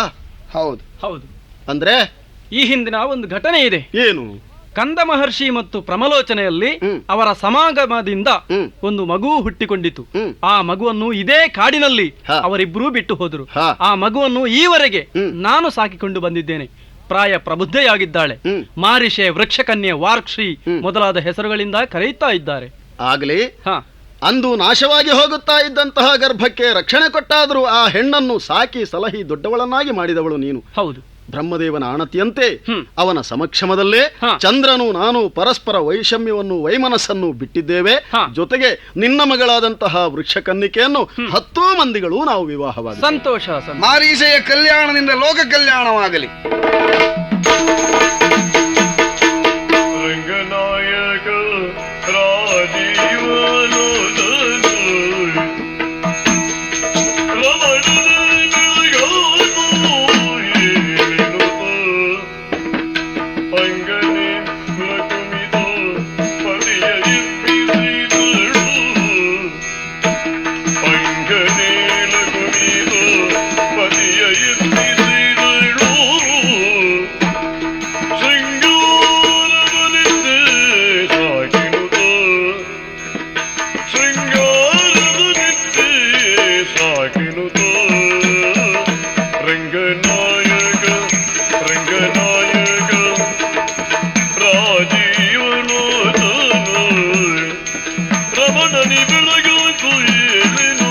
ಹೌದು ಹೌದು. ಅಂದ್ರೆ ಈ ಹಿಂದಿನ ಒಂದು ಘಟನೆ ಇದೆ. ಏನು? ಕಂದ ಮಹರ್ಷಿ ಮತ್ತು ಪ್ರಮಲೋಚನೆಯಲ್ಲಿ ಅವರ ಸಮಾಗಮದಿಂದ ಒಂದು ಮಗು ಹುಟ್ಟಿಕೊಂಡಿತು. ಆ ಮಗುವನ್ನು ಇದೇ ಕಾಡಿನಲ್ಲಿ ಅವರಿಬ್ಬರೂ ಬಿಟ್ಟು ಹೋದರು. ಆ ಮಗುವನ್ನು ಈವರೆಗೆ ನಾನು ಸಾಕಿಕೊಂಡು ಬಂದಿದ್ದೇನೆ. ಪ್ರಾಯ ಪ್ರಬುದ್ಧೆಯಾಗಿದ್ದಾಳೆ. ಮಾರಿಷೆ, ವೃಕ್ಷಕನ್ಯೆ, ವಾರ್ಕ್ಷಿ ಮೊದಲಾದ ಹೆಸರುಗಳಿಂದ ಕರೆಯುತ್ತಾ ಇದ್ದಾರೆ. ಆಗಲಿ. ಅಂದು ನಾಶವಾಗಿ ಹೋಗುತ್ತಾ ಇದ್ದಂತಹ ಗರ್ಭಕ್ಕೆ ರಕ್ಷಣೆ ಕೊಟ್ಟಾದರೂ ಆ ಹೆಣ್ಣನ್ನು ಸಾಕಿ ಸಲಹಿ ದೊಡ್ಡವಳನ್ನಾಗಿ ಮಾಡಿದವಳು ನೀನು. ಹೌದು. ಬ್ರಹ್ಮದೇವನ ಆಣತಿಯಂತೆ ಅವನ ಸಮಕ್ಷಮದಲ್ಲೇ ಚಂದ್ರನು ನಾನು ಪರಸ್ಪರ ವೈಷಮ್ಯವನ್ನು ವೈಮನಸ್ಸನ್ನು ಬಿಟ್ಟಿದ್ದೇವೆ. ಜೊತೆಗೆ ನಿನ್ನ ಮಗಳಾದಂತಹ ವೃಕ್ಷಕನ್ನಿಕೆಯನ್ನು 10 ಮಂದಿಗಳು ನಾವು ವಿವಾಹವಾಗಿ. ಸಂತೋಷ. ಮಾರೀಷೆಯ ಕಲ್ಯಾಣದಿಂದ ಲೋಕ ಕಲ್ಯಾಣವಾಗಲಿ. ರಂಗನಾಯಕ ರಾಜೀವನು ಮನನಿ ಬೆಳಗಾಕು ಏಳಿನ